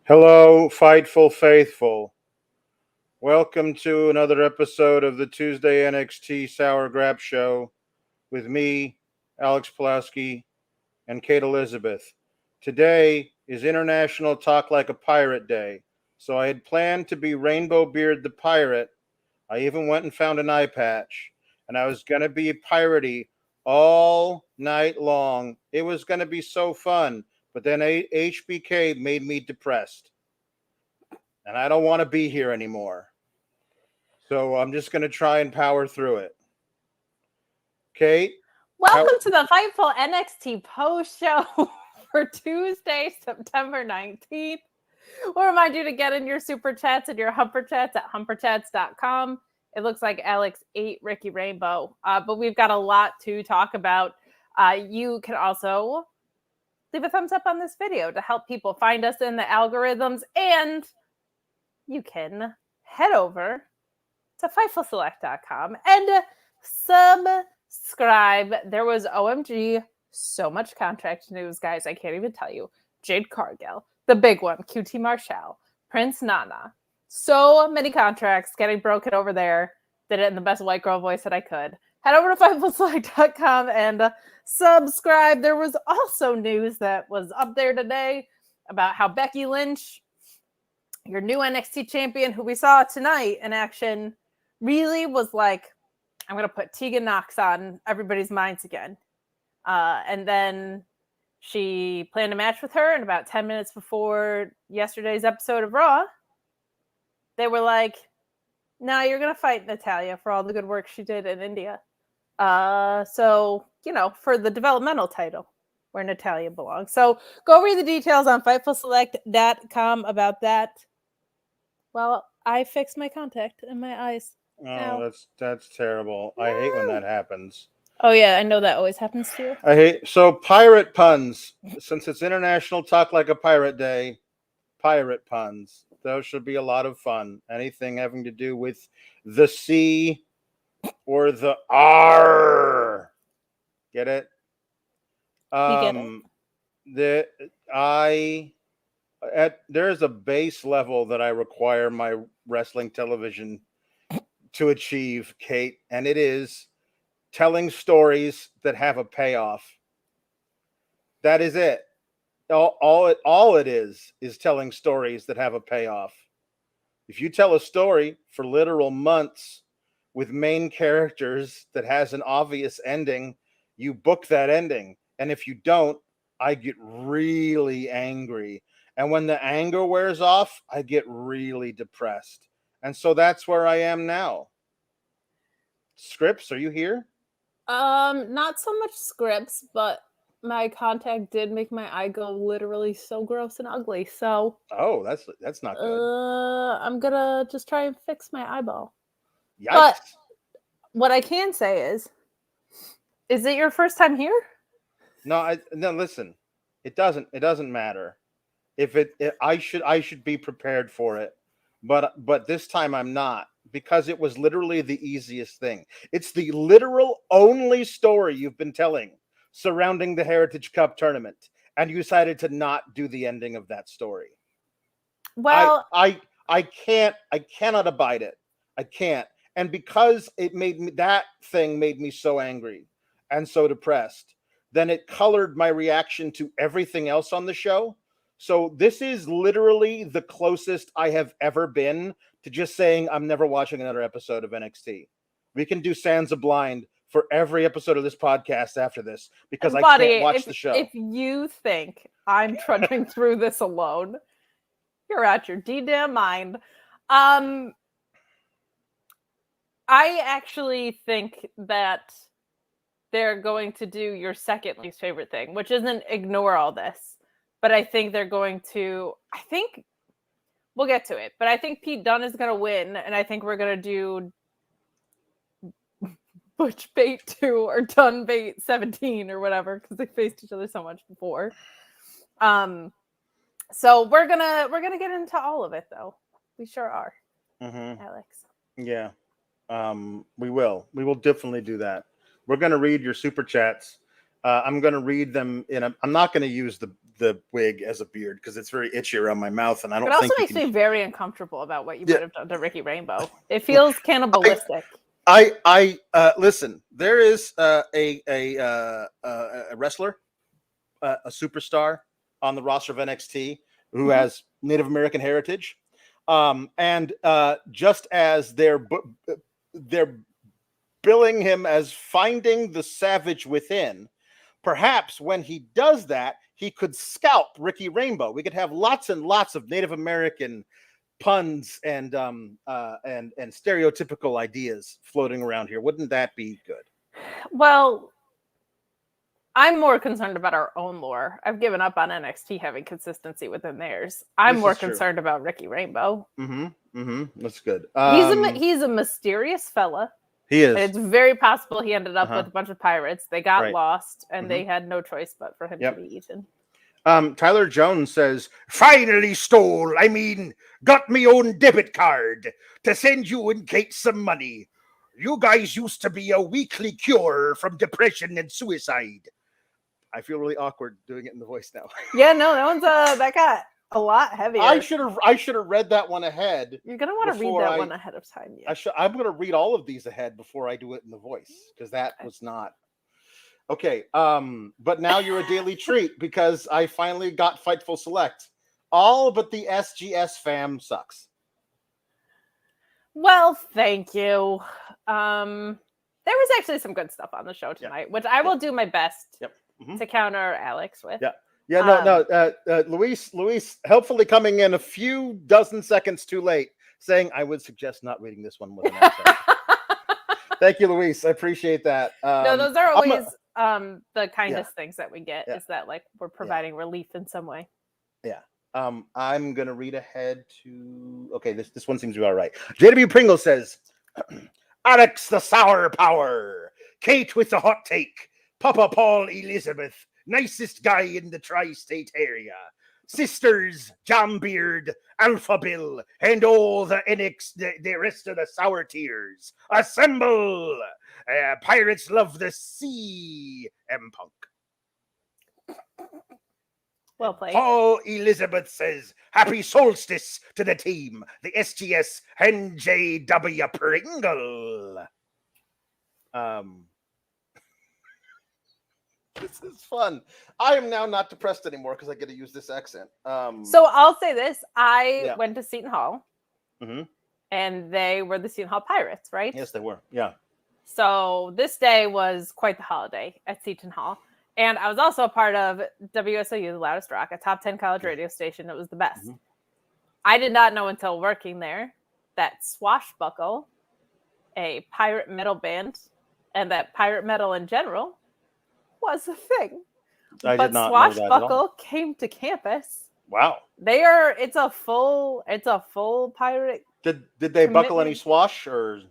Hello, Fightful Faithful. Welcome to another episode of the Tuesday NXT Sour Grab Show with me, Alex Pulaski, and Kate Elizabeth. Today is International Talk Like a Pirate Day, so I had planned to be Rainbow Beard the Pirate. I even went and found an eye patch, and I was going to be piratey all night long. It was going to be so fun, but then HBK made me depressed. And I don't want to be here anymore. So I'm just going to try and power through it. Kate? Welcome to the Fightful NXT post show for Tuesday, September 19th. We'll remind you to get in your super chats and your humper chats at humperchats.com. It looks like Alex ate Ricky Rainbow, but we've got a lot to talk about. You can also leave a thumbs up on this video to help people find us in the algorithms, and you can head over to FightfulSelect.com and subscribe. There was OMG so much contract news, guys. I can't even tell you. Jade Cargill, the big one, QT Marshall, Prince Nana. So many contracts getting broken over there. Did it in the best white girl voice that I could. Head over to FightfulSelect.com and subscribe. There was also news that was up there today about how Becky Lynch, your new NXT champion, who we saw tonight in action, really was like, I'm going to put Tegan Nox on everybody's minds again. And then she planned a match with her, and about 10 minutes before yesterday's episode of Raw, they were like, no, you're going to fight Natalya for all the good work she did in India. So, for the developmental title where Natalya belongs. So go read the details on FightfulSelect.com about that. Well, I fixed my contact in my eyes. Oh, that's terrible. I hate when that happens. Oh yeah, I know that always happens to you. So pirate puns. Since it's International Talk Like a Pirate Day, pirate puns. Those should be a lot of fun. Anything having to do with the C or the R. Get it? You get it? There's a base level that I require my wrestling television to achieve, Kate, and it is telling stories that have a payoff. That is it. All it is telling stories that have a payoff. If you tell a story for literal months with main characters that has an obvious ending, you book that ending. And if you don't, I get really angry. And when the anger wears off, I get really depressed. And so that's where I am now. Scripts, are you here? Not so much scripts, but my contact did make my eye go literally so gross and ugly. So that's not good. I'm gonna just try and fix my eyeball. Yikes. But what I can say is it your first time here? No, listen. It doesn't matter. I should be prepared for it. But this time I'm not, because it was literally the easiest thing. It's the literal only story you've been telling surrounding the Heritage Cup tournament, and you decided to not do the ending of that story. Well, I cannot abide it. I can't. And because that thing made me so angry and so depressed, then it colored my reaction to everything else on the show. So this is literally the closest I have ever been to just saying I'm never watching another episode of NXT. We can do Sands of Blind for every episode of this podcast after this, because I can't watch the show. If you think I'm trudging through this alone, you're out your D-damn mind. I actually think that they're going to do your second least favorite thing, which isn't ignore all this. But I think they're going to, we'll get to it, but I think Pete Dunne is going to win, and I think we're going to do Butch Bate 2 or Dunne Bate 17 or whatever, because they faced each other so much before. So we're gonna get into all of it, though. We sure are, Alex. Yeah, we will definitely do that. We're gonna read your super chats. I'm going to read them I'm not going to use the wig as a beard because it's very itchy around my mouth, and I don't It also think makes me very uncomfortable about what you might have done to Ricky Rainbow. It feels cannibalistic. I listen. There is a wrestler, a superstar on the roster of NXT who has Native American heritage, and just as they're billing him as finding the savage within, perhaps when he does that, he could scalp Ricky Rainbow. We could have lots and lots of Native American puns and stereotypical ideas floating around here. Wouldn't that be good? Well, I'm more concerned about our own lore. I've given up on NXT having consistency within theirs. I'm more concerned about Ricky Rainbow. That's good. He's a mysterious fella. He is. And it's very possible he ended up with a bunch of pirates. They got lost, and they had no choice but for him to be eaten. Tyler Jones says, finally got me own debit card to send you and Kate some money. You guys used to be a weekly cure from depression and suicide. I feel really awkward doing it in the voice now. Yeah, no, that got a lot heavier. I should have read that one ahead. You're gonna want to read that one ahead of time. Yeah. I'm gonna read all of these ahead before I do it in the voice, because that was not okay. But now you're a daily treat because I finally got Fightful Select. All but the SGS fam sucks. Well, thank you. There was actually some good stuff on the show tonight, which I will do my best to counter Alex with. Luis helpfully coming in a few dozen seconds too late, saying I would suggest not reading this one with an accent. Thank you, Luis. I appreciate that. No, those are always the kindest things that we get, is that like we're providing relief in some way. Yeah. I'm gonna read ahead to this one seems to be all right. JW Pringle says, Alex the Sour Power, Kate with the hot take, Papa Paul Elizabeth, nicest guy in the tri-state area, sisters Jambeard, Alpha Bill, and all the the rest of the sour tears. Assemble! Pirates love the sea, M Punk. Well played. Paul Elizabeth says, happy solstice to the team, the SGS and JW Pringle. This is fun. I am now not depressed anymore because I get to use this accent. So I'll say this. I went to Seton Hall, and they were the Seton Hall Pirates, right? Yes, they were. Yeah. So this day was quite the holiday at Seton Hall. And I was also a part of WSOU, The Loudest Rock, a top 10 college radio station. It was the best. I did not know until working there that Swashbuckle, a pirate metal band, and that pirate metal in general was a thing. I did not Swashbuckle know that at all. came to campus. Wow. It's a full pirate. Did they buckle any swash or?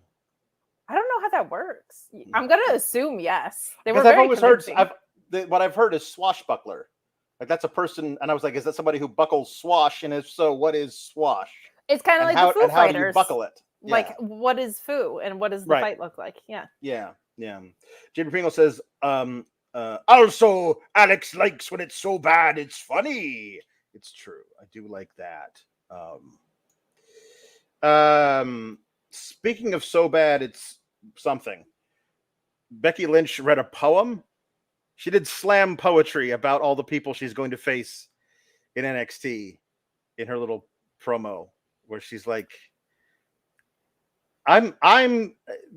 I don't know how that works. I'm gonna assume yes. They were. Because I've always heard what I've heard is swashbuckler. Like that's a person, and I was like, is that somebody who buckles swash? And if so, what is swash? It's kind of like the Foo Fighters. How do you buckle it? Yeah. Like, what is Foo and what does the fight look like? Yeah. Yeah. JP Pringle says, also, Alex likes when it's so bad, it's funny. It's true. I do like that. Speaking of so bad, it's something. Becky Lynch read a poem. She did slam poetry about all the people she's going to face in NXT in her little promo where she's like,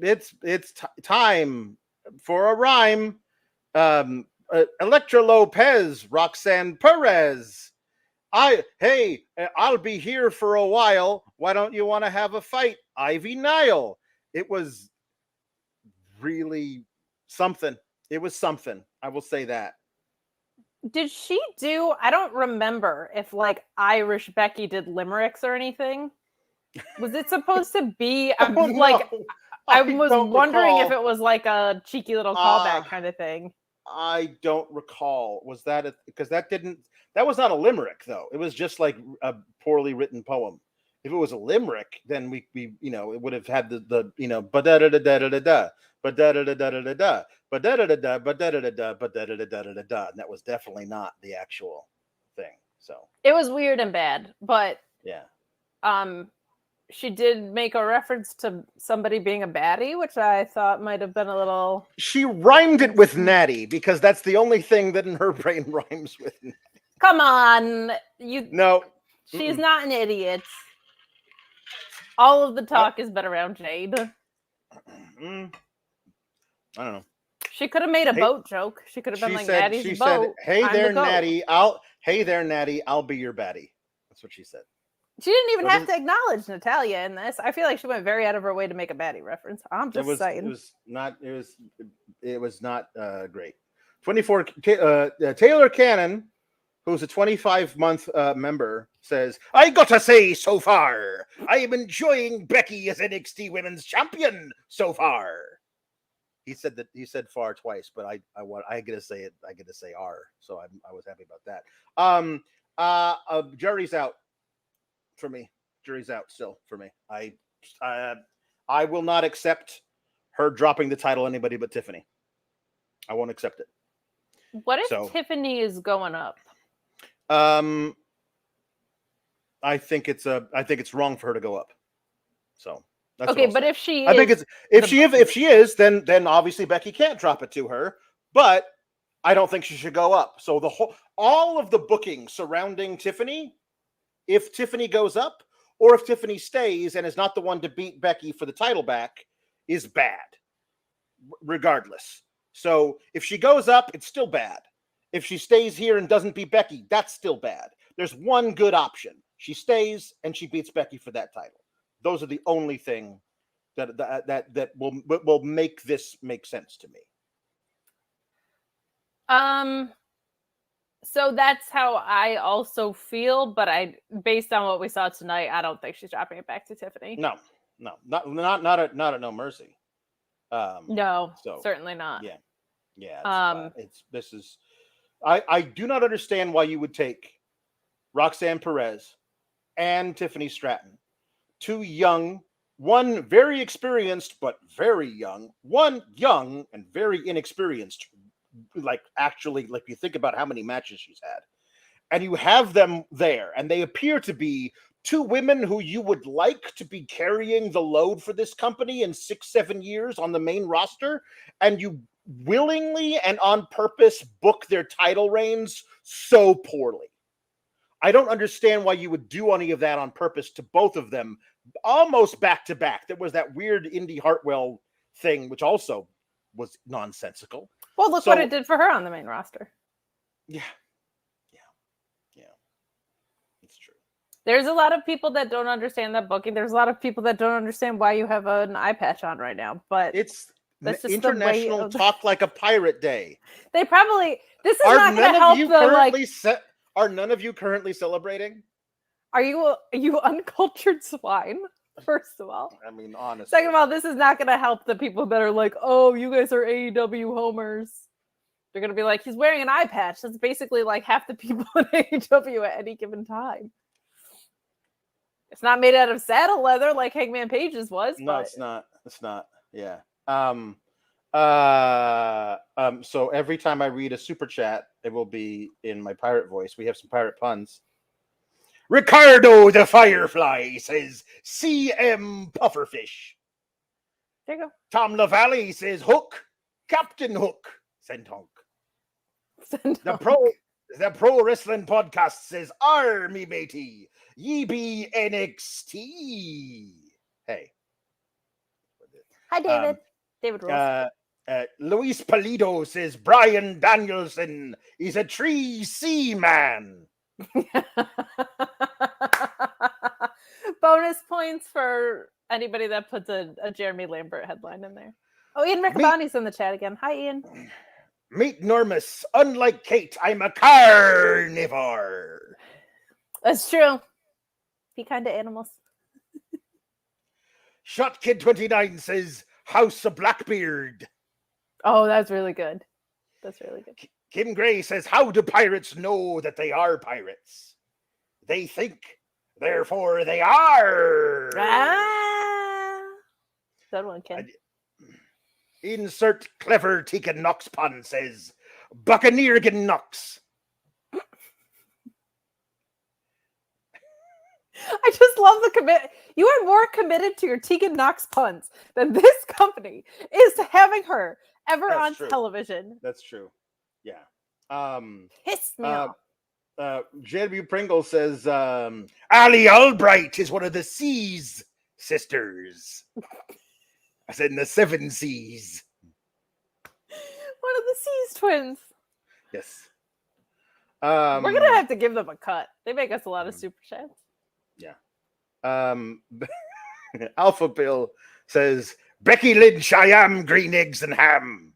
it's time for a rhyme. Electra Lopez, Roxanne Perez. I'll be here for a while. Why don't you want to have a fight? Ivy Nile. It was really something. It was something. I will say that. Did she do? I don't remember if like Irish Becky did limericks or anything. Was it supposed to be? I was wondering if it was like a cheeky little callback kind of thing. I don't recall. Was that because that was not a limerick though. It was just like a poorly written poem. If it was a limerick, then we it would have had the but da da da da da da, but da da da da da da, but da da da da, but da da da da, but da da da da da da, and that was definitely not the actual thing. So it was weird and bad, but yeah. She did make a reference to somebody being a baddie, which I thought might have been a little. She rhymed it with natty because that's the only thing that in her brain rhymes with. Come on, No, she's not an idiot. All of the talk has been around Jade. I don't know. She could have made a boat joke. She could have been like, Natty's she boat. said, "Hey I'm there, the goat." Natty. Hey there, Natty. I'll be your baddie." That's what she said. She didn't even have to acknowledge Natalia in this. I feel like she went very out of her way to make a baddie reference. I'm just saying. It was not great. 24 Taylor Cannon, who's a 25-month member, says, "I gotta say, so far, I am enjoying Becky as NXT Women's Champion so far." He said far twice, but I gotta say it. I gotta say R. So I was happy about that. Jury's out for me. Jury's out still for me. I will not accept her dropping the title anybody but Tiffany. I won't accept it. What if Tiffany is going up? I think it's wrong for her to go up. So that's okay, but if she is, then obviously Becky can't drop it to her. But I don't think she should go up. So all of the booking surrounding Tiffany, if Tiffany goes up or if Tiffany stays and is not the one to beat Becky for the title back, is bad, regardless. So if she goes up, it's still bad. If she stays here and doesn't beat Becky, that's still bad. There's one good option. She stays and she beats Becky for that title. Those are the only thing that will make this make sense to me. So that's how I also feel, but based on what we saw tonight, I don't think she's dropping it back to Tiffany. No, not at No Mercy. No, certainly not. Yeah. I do not understand why you would take Roxanne Perez and Tiffany Stratton, two young, one very experienced but very young, one young and very inexperienced. Like you think about how many matches she's had, and you have them there, and they appear to be two women who you would like to be carrying the load for this company in 6-7 years on the main roster, and you willingly and on purpose book their title reigns so poorly. I don't understand why you would do any of that on purpose to both of them, almost back to back. There was that weird Indy Hartwell thing, which also was nonsensical. Well, look what it did for her on the main roster. Yeah. It's true. There's a lot of people that don't understand that booking. There's a lot of people that don't understand why you have an eye patch on right now. But that's just International Talk Like a Pirate Day. This is not going to help the Are none of you currently celebrating? Are you uncultured swine? First of all, I mean, honestly. Second of all, this is not going to help the people that are like, "Oh, you guys are AEW homers." They're going to be like, "He's wearing an eye patch." That's basically like half the people in AEW at any given time. It's not made out of saddle leather like Hangman Page's was. No, it's not. It's not. Yeah. So every time I read a super chat, it will be in my pirate voice. We have some pirate puns. Ricardo the Firefly says CM Pufferfish. There you go. Tom LaValle says Hook. Captain Hook. Sentonk. The Pro Wrestling Podcast says Army Matey. Ye be NXT. Hey. Hi, David. David Rose. Luis Polido says Brian Danielson is a 3C man. Bonus points for anybody that puts a Jeremy Lambert headline in there. Oh, Ian Riccaboni's in the chat again. Hi, Ian. Meet Normus. Unlike Kate, I'm a carnivore. That's true. Be kind to animals. Shot Kid 29 says House of Blackbeard. Oh, that's really good. That's really good. Kim Gray says, how do pirates know that they are pirates? They think Therefore, they are. Good one, kid. Insert clever Tegan Knox pun, says Buccaneergan Knox. I just love the commit. You are more committed to your Tegan Knox puns than this company is to having her ever on television. That's true. Yeah. Piss me off. JW Pringle says Ali Albright is one of the C's sisters. I said in the 7 C's. One of the C's twins. Yes. We're gonna have to give them a cut. They make us a lot of super chats. Yeah. Alpha Bill says Becky Lynch, I am green eggs and ham.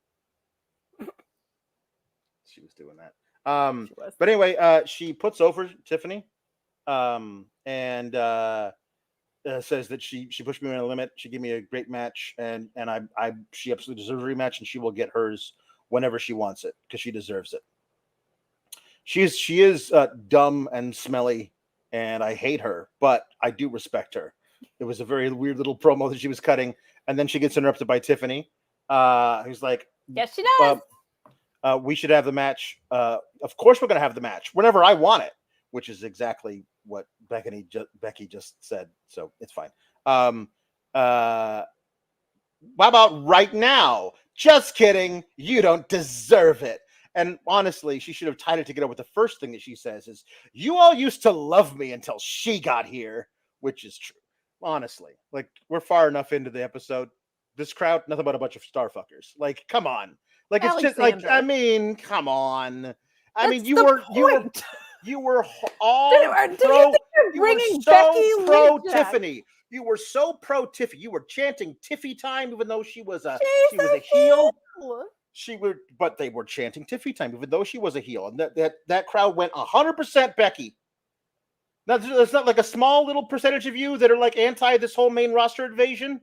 She was doing that. But anyway, she puts over Tiffany, and says that she pushed me on a limit. She gave me a great match, and she absolutely deserves a rematch, and she will get hers whenever she wants it because she deserves it. She is dumb and smelly, and I hate her, but I do respect her. It was a very weird little promo that she was cutting, and then she gets interrupted by Tiffany, who's like, "Yes, she does. We should have the match. Of course, we're going to have the match whenever I want it," which is exactly what Becky just said. So it's fine. How about right now? Just kidding. You don't deserve it. And honestly, she should have tied it together with the first thing that she says is, "You all used to love me until she got here," which is true. Honestly, like, we're far enough into the episode. This crowd, nothing but a bunch of star fuckers. Like, come on. Like, it's just like, I mean, come on. I mean, you were all pro Tiffany. You were so pro Tiffany. You were chanting Tiffy time, even though she was a heel. But they were chanting Tiffy time, even though she was a heel. And that crowd went 100% Becky. Now, there's not like a small little percentage of you that are like anti this whole main roster invasion.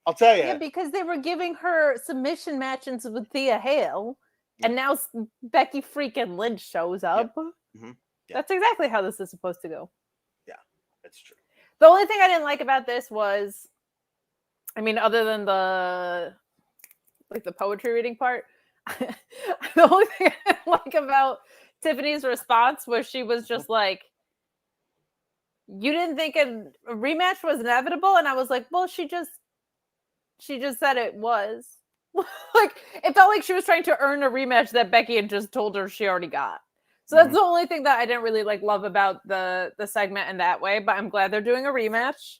I'll tell you. Yeah, because they were giving her submission matches with Thea Hale, and now Becky freaking Lynch shows up. Yeah. Mm-hmm. Yeah. That's exactly how this is supposed to go. Yeah, that's true. The only thing I didn't like about this was, I mean, other than the poetry reading part, the only thing I didn't like about Tiffany's response was she was just like, "You didn't think a rematch was inevitable?" And I was like, well, she just said it was. Like, it felt like she was trying to earn a rematch that Becky had just told her she already got. So that's the only thing that I didn't really love about the segment in that way, but I'm glad they're doing a rematch.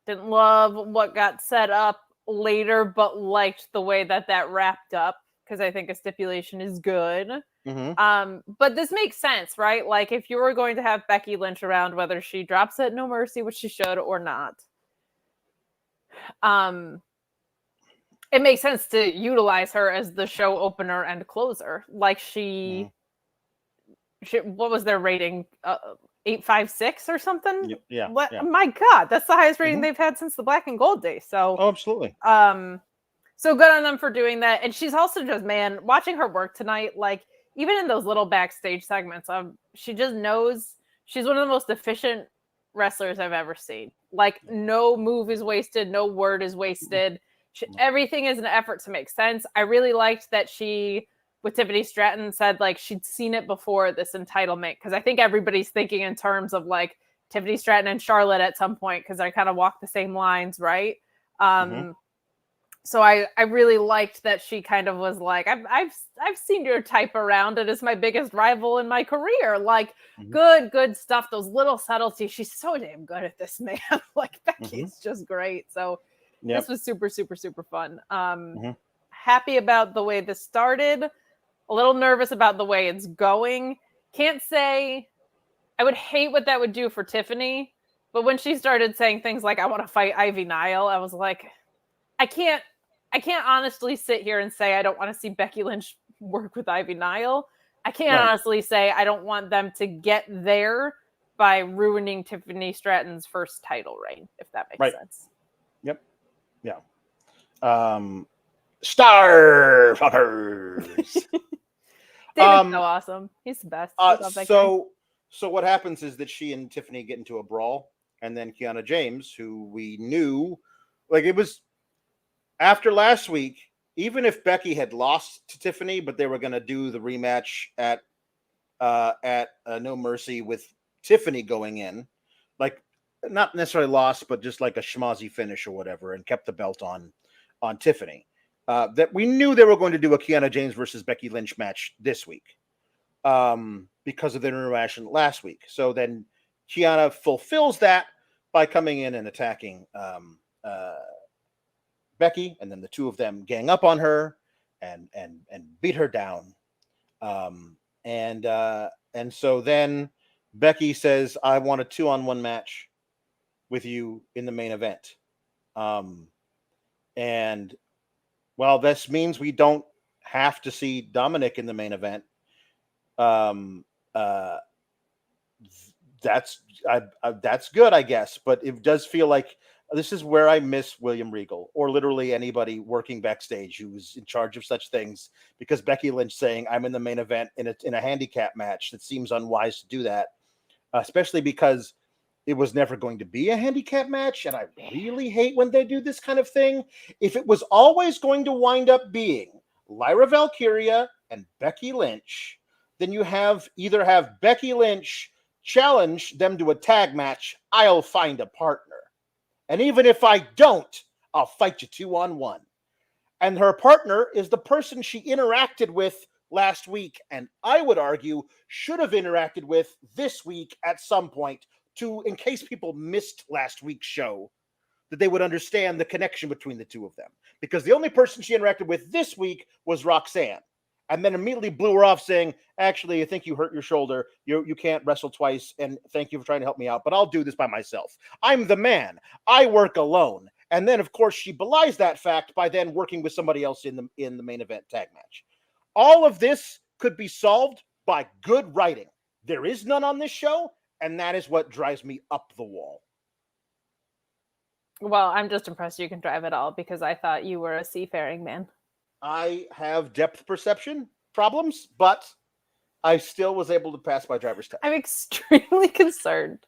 Didn't love what got set up later, but liked the way that wrapped up, because I think a stipulation is good. But this makes sense, right? Like, if you were going to have Becky Lynch around, whether she drops at No Mercy, which she should, or not, it makes sense to utilize her as the show opener and closer. Like, she what was their rating? 856 or something? Yeah. My God, that's the highest rating they've had since the Black and Gold days. So, absolutely. So good on them for doing that. And she's also just, man, watching her work tonight, like, even in those little backstage segments, she just knows she's one of the most efficient wrestlers I've ever seen. Like, no move is wasted, no word is wasted. Everything is an effort to make sense. I really liked that she, with Tiffany Stratton, said like she'd seen it before, this entitlement, because I think everybody's thinking in terms of like Tiffany Stratton and Charlotte at some point, because I kind of walk the same lines, right? So I really liked that she kind of was like, I've seen your type around. It is my biggest rival in my career. Like, good stuff. Those little subtleties. She's so damn good at this, man. Like, Becky's just great. So this was super, super, super fun. Happy about the way this started. A little nervous about the way it's going. Can't say, I would hate what that would do for Tiffany. But when she started saying things like, "I want to fight Ivy Nile," I was like, I can't honestly sit here and say I don't want to see Becky Lynch work with Ivy Nile. I can't honestly say I don't want them to get there by ruining Tiffany Stratton's first title reign, if that makes sense. Yep. Yeah. Star fuckers. David's so awesome. He's the best. So what happens is that she and Tiffany get into a brawl, and then Kiana James, who we knew, like it was after last week, even if Becky had lost to Tiffany, but they were going to do the rematch at No Mercy with Tiffany going in, like not necessarily lost, but just like a schmozzy finish or whatever, and kept the belt on Tiffany. That we knew they were going to do a Kiana James versus Becky Lynch match this week, because of the interaction last week. So then Kiana fulfills that by coming in and attacking Becky, and then the two of them gang up on her and beat her down. And so then Becky says, "I want a 2-on-1 match with you in the main event." And well, this means we don't have to see Dominik in the main event. That's good, I guess, but it does feel like this is where I miss William Regal, or literally anybody working backstage who's in charge of such things, because Becky Lynch saying I'm in the main event in a handicap match, that seems unwise to do that, especially because it was never going to be a handicap match, and I really hate when they do this kind of thing. If it was always going to wind up being Lyra Valkyria and Becky Lynch, then you either have Becky Lynch challenge them to a tag match. I'll find a partner. And even if I don't, I'll fight you 2-on-1. And her partner is the person she interacted with last week, and I would argue should have interacted with this week at some point, in case people missed last week's show, that they would understand the connection between the two of them. Because the only person she interacted with this week was Roxanne, and then immediately blew her off saying, "Actually, I think you hurt your shoulder. You can't wrestle twice, and thank you for trying to help me out, but I'll do this by myself. I'm the man. I work alone." And then, of course, she belies that fact by then working with somebody else in the main event tag match. All of this could be solved by good writing. There is none on this show, and that is what drives me up the wall. Well, I'm just impressed you can drive it all, because I thought you were a seafaring man. I have depth perception problems, but I still was able to pass my driver's test. I'm extremely concerned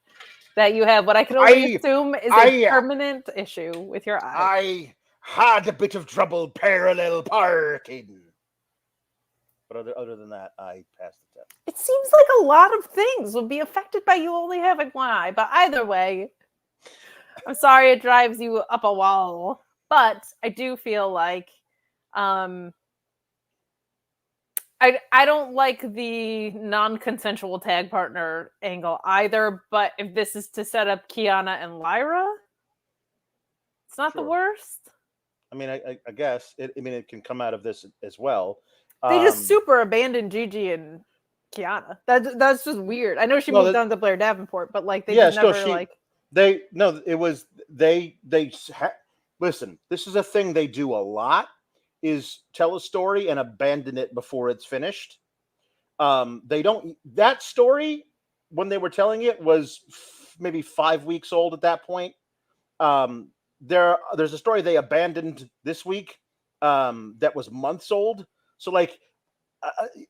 that you have what I can only assume is a permanent issue with your eye. I had a bit of trouble parallel parking. But other than that, I passed the test. It seems like a lot of things would be affected by you only having one eye. But either way, I'm sorry it drives you up a wall. But I do feel like I don't like the non-consensual tag partner angle either. But if this is to set up Kiana and Lyra, it's not the worst. I mean, I guess it can come out of this as well. They just super abandoned Gigi and Kiana. That's just weird. I know she moved on to Blair Davenport, but like listen. This is a thing they do a lot: is tell a story and abandon it before it's finished. They don't. That story, when they were telling it, was maybe 5 weeks old at that point. There's a story they abandoned this week that was months old. So, like,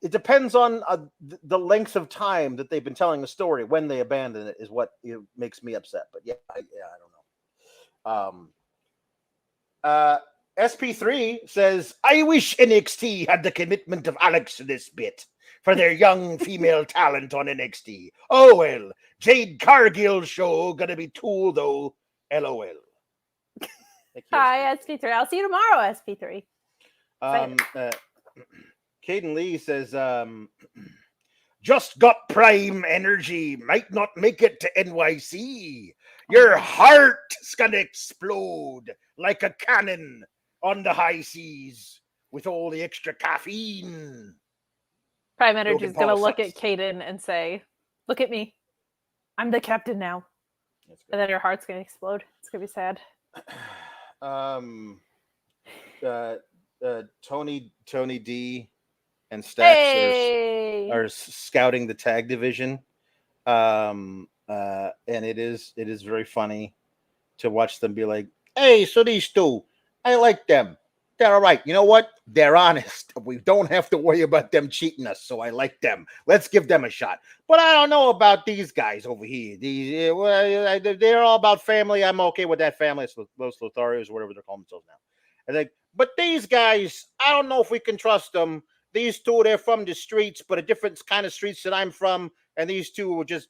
it depends on the length of time that they've been telling the story. When they abandon it is what makes me upset. But I don't know. SP3 says, "I wish NXT had the commitment of Alex to this bit for their young female talent on NXT. Oh well, Jade Cargill's show gonna be cool though. LOL." Hi, SP3. I'll see you tomorrow, SP3. Caden Lee says, "Just got prime energy. Might not make it to NYC. Your heart's gonna explode like a cannon on the high seas with all the extra caffeine." Prime Energy is going to look at Caden and say, "Look at me. I'm the captain now." And then your heart's going to explode. It's going to be sad. Tony D and Stacks are scouting the tag division, and it is very funny to watch them be like, "Hey, so these two, I like them. they're all right. You know what? They're honest. We don't have to worry about them cheating us, so I like them. Let's give them a shot. But I don't know about these guys over here. They're all about family. I'm okay with that family. It's Los Lotharios or whatever they're calling themselves now. And but these guys, I don't know if we can trust them. These two, they're from the streets, but a different kind of streets that I'm from. And these two were just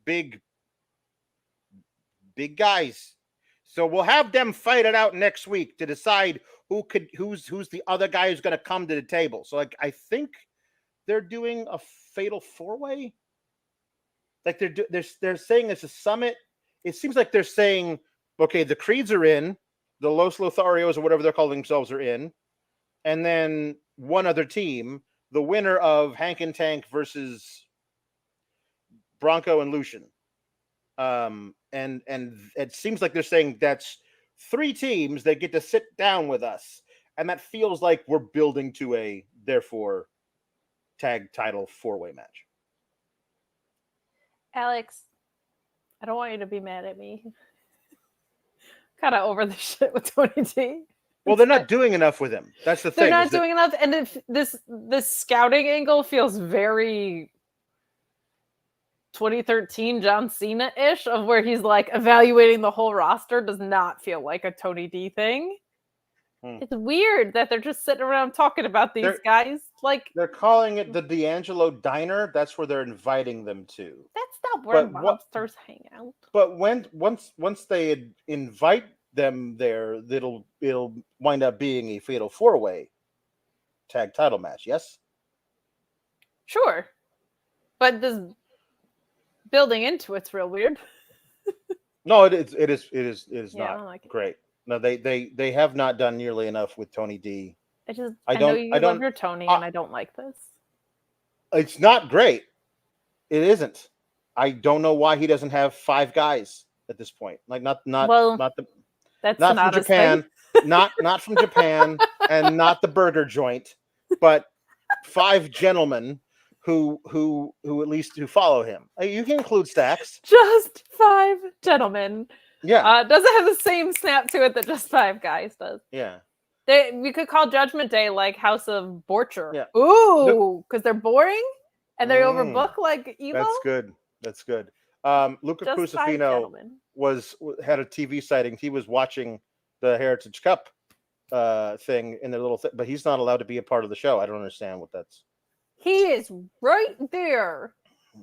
big guys. So we'll have them fight it out next week to decide who's the other guy who's going to come to the table. So I think they're doing a fatal 4-way. Like they're saying it's a summit. It seems like they're saying, okay, the Creeds are in, the Los Lotharios or whatever they're calling themselves are in, and then one other team, the winner of Hank and Tank versus Bronco and Lucian. And it seems like they're saying that's 3 teams that get to sit down with us, and that feels like we're building to a therefore tag title 4-way match. Alex, I don't want you to be mad at me. Kind of over the shit with Tony D. Well, they're not doing enough with him. That's the thing. They're not doing enough, and if this scouting angle feels very 2013 John Cena-ish, of where he's like evaluating the whole roster. Does not feel like a Tony D thing. It's weird that they're just sitting around talking about these guys. Like, they're calling it the D'Angelo Diner. That's where they're inviting them to. That's not where mobsters hang out. But once they invite them there, it'll wind up being a fatal 4-way tag title match. Yes. Sure, but this building into it's real weird. No, it is Yeah, not I don't like it. great. No, they have not done nearly enough with Tony D. I know you love your Tony, and I don't like this. It's not great. It isn't. I don't know why he doesn't have 5 guys at this point. Like not that's not from Japan, not from Japan, and not the burger joint, but 5 gentlemen who at least follow him. You can include Stacks. Just 5 gentlemen. Yeah. Doesn't have the same snap to it that just 5 guys does. Yeah. We could call Judgment Day like House of Borcher. Yeah. Ooh, because they're boring and they overbook like Evo. That's good. Luca Crucifino had a TV sighting. He was watching the Heritage Cup thing in their little thing, but he's not allowed to be a part of the show. I don't understand what that's. He is right there.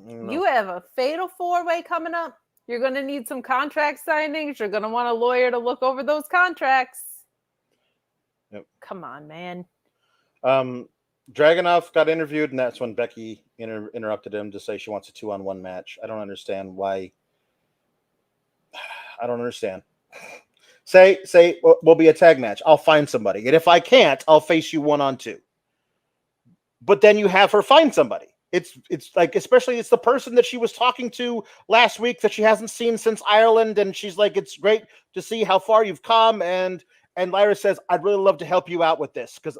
You have a fatal 4-way coming up. You're going to need some contract signings. You're going to want a lawyer to look over those contracts. Yep. Come on, man. Dragunov got interviewed, and that's when Becky interrupted him to say she wants a 2-on-1 match. I don't understand why. I don't understand. Say we'll be a tag match. I'll find somebody, and if I can't, I'll face you 1-on-2. But then you have her find somebody. It's like, especially it's the person that she was talking to last week that she hasn't seen since Ireland, and she's like, it's great to see how far you've come. And Lyra says, I'd really love to help you out with this because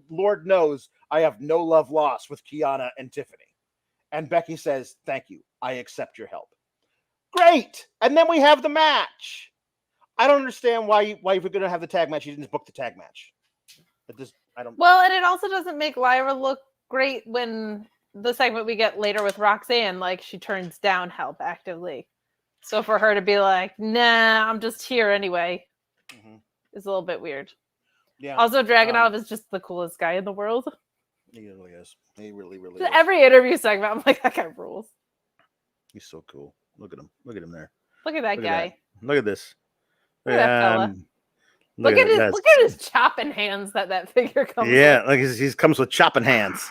Lord knows I have no love lost with Kiana and Tiffany. And Becky says, thank you. I accept your help. Great. And then we have the match. I don't understand why if we're going to have the tag match, you didn't just book the tag match. Well, and it also doesn't make Lyra look great when the segment we get later with Roxanne, like she turns down help actively. So for her to be like, nah, I'm just here anyway, is a little bit weird. Yeah. Also, Dragunov is just the coolest guy in the world. He really is. He really is. Every interview segment, I'm like, that guy rules. He's so cool. Look at him. Look at him there. Look at that guy. Look at this. Look at that fella. Look at his chopping hands that figure comes with. Yeah, like he comes with chopping hands.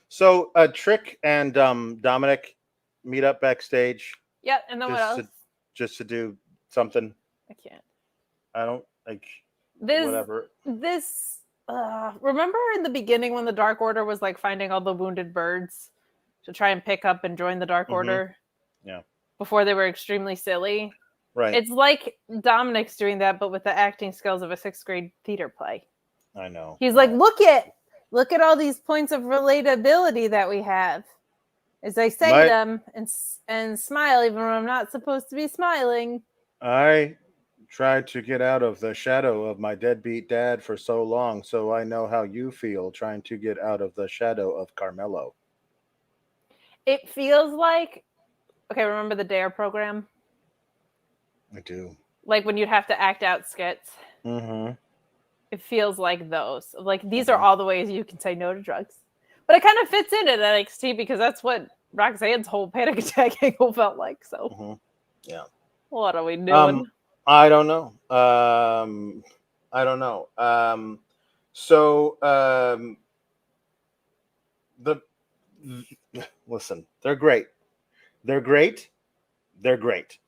So Trick and Dominik meet up backstage. Yeah, and then what else? Just to do something. I can't. I don't like this. Whatever. Remember in the beginning when the Dark Order was like finding all the wounded birds to try and pick up and join the Dark Order? Yeah. Before they were extremely silly. Right. It's like Dominik's doing that, but with the acting skills of a 6th grade theater play. I know. He's like, look at all these points of relatability that we have. As I say them and smile even when I'm not supposed to be smiling. I tried to get out of the shadow of my deadbeat dad for so long, so I know how you feel trying to get out of the shadow of Carmelo. It feels like, okay, remember the DARE program? I do. Like when you'd have to act out skits. Mm-hmm. It feels like those. Like these are all the ways you can say no to drugs. But it kind of fits into NXT because that's what Roxanne's whole panic attack angle felt like. So, yeah. What are we doing? I don't know. I don't know. Listen, they're great. They're great. They're great.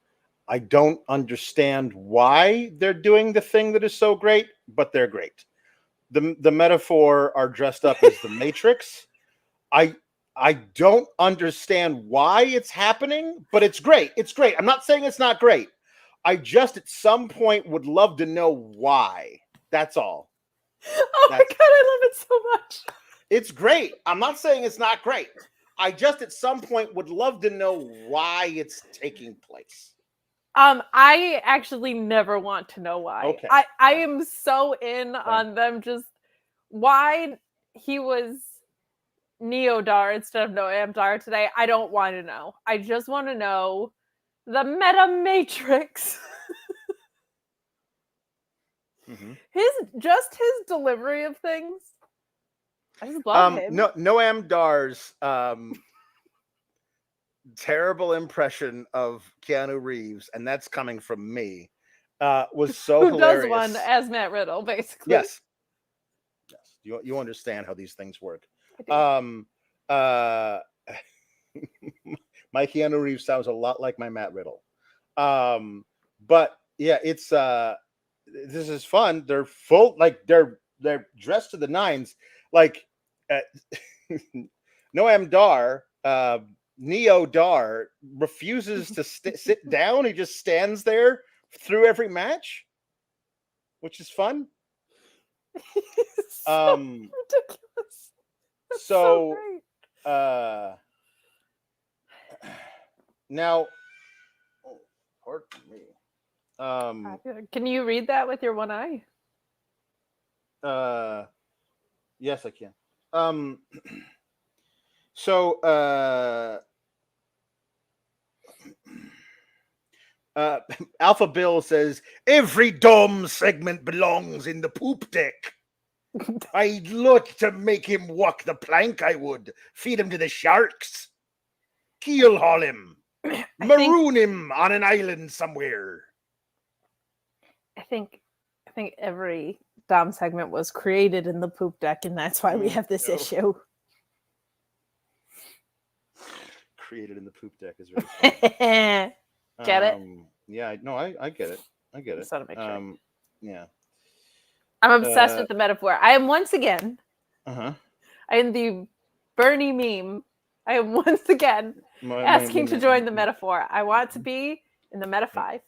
I don't understand why they're doing the thing that is so great, but they're great. The metaphor are dressed up as the Matrix. I don't understand why it's happening, but it's great. It's great. I'm not saying it's not great. I just at some point would love to know why. That's all. Oh my God, I love it so much. It's great. I'm not saying it's not great. I just at some point would love to know why it's taking place. I actually never want to know why. Okay. I am so in on them just why he was Neo-Dar instead of Noam-Dar today. I don't want to know. I just want to know the Meta Matrix. His delivery of things. I just love him. Noam Dar's terrible impression of Keanu Reeves, and that's coming from me, was so hilarious. Who does one as Matt Riddle, basically. Yes. You understand how these things work. My Keanu Reeves sounds a lot like my Matt Riddle. But yeah, it's this is fun. They're full, like they're dressed to the nines. Like Noam Dar, Neo Dar refuses to sit down. He just stands there through every match, which is fun. So ridiculous. That's so great. Now, pardon me. Can you read that with your one eye? Yes, I can. Alpha Bill says every Dom segment belongs in the poop deck. I'd look to make him walk the plank. I would feed him to the sharks, keel haul him, maroon him on an island somewhere. I think every Dom segment was created in the poop deck, and that's why we have this issue. Created in the poop deck is very funny. Get it? Yeah, no, I get it. I get it. Just want to make sure. Yeah. I'm obsessed with the metaphor. I am once again. I am the Bernie meme. I am once again asking to join the metaphor. I want to be in the Meta 5.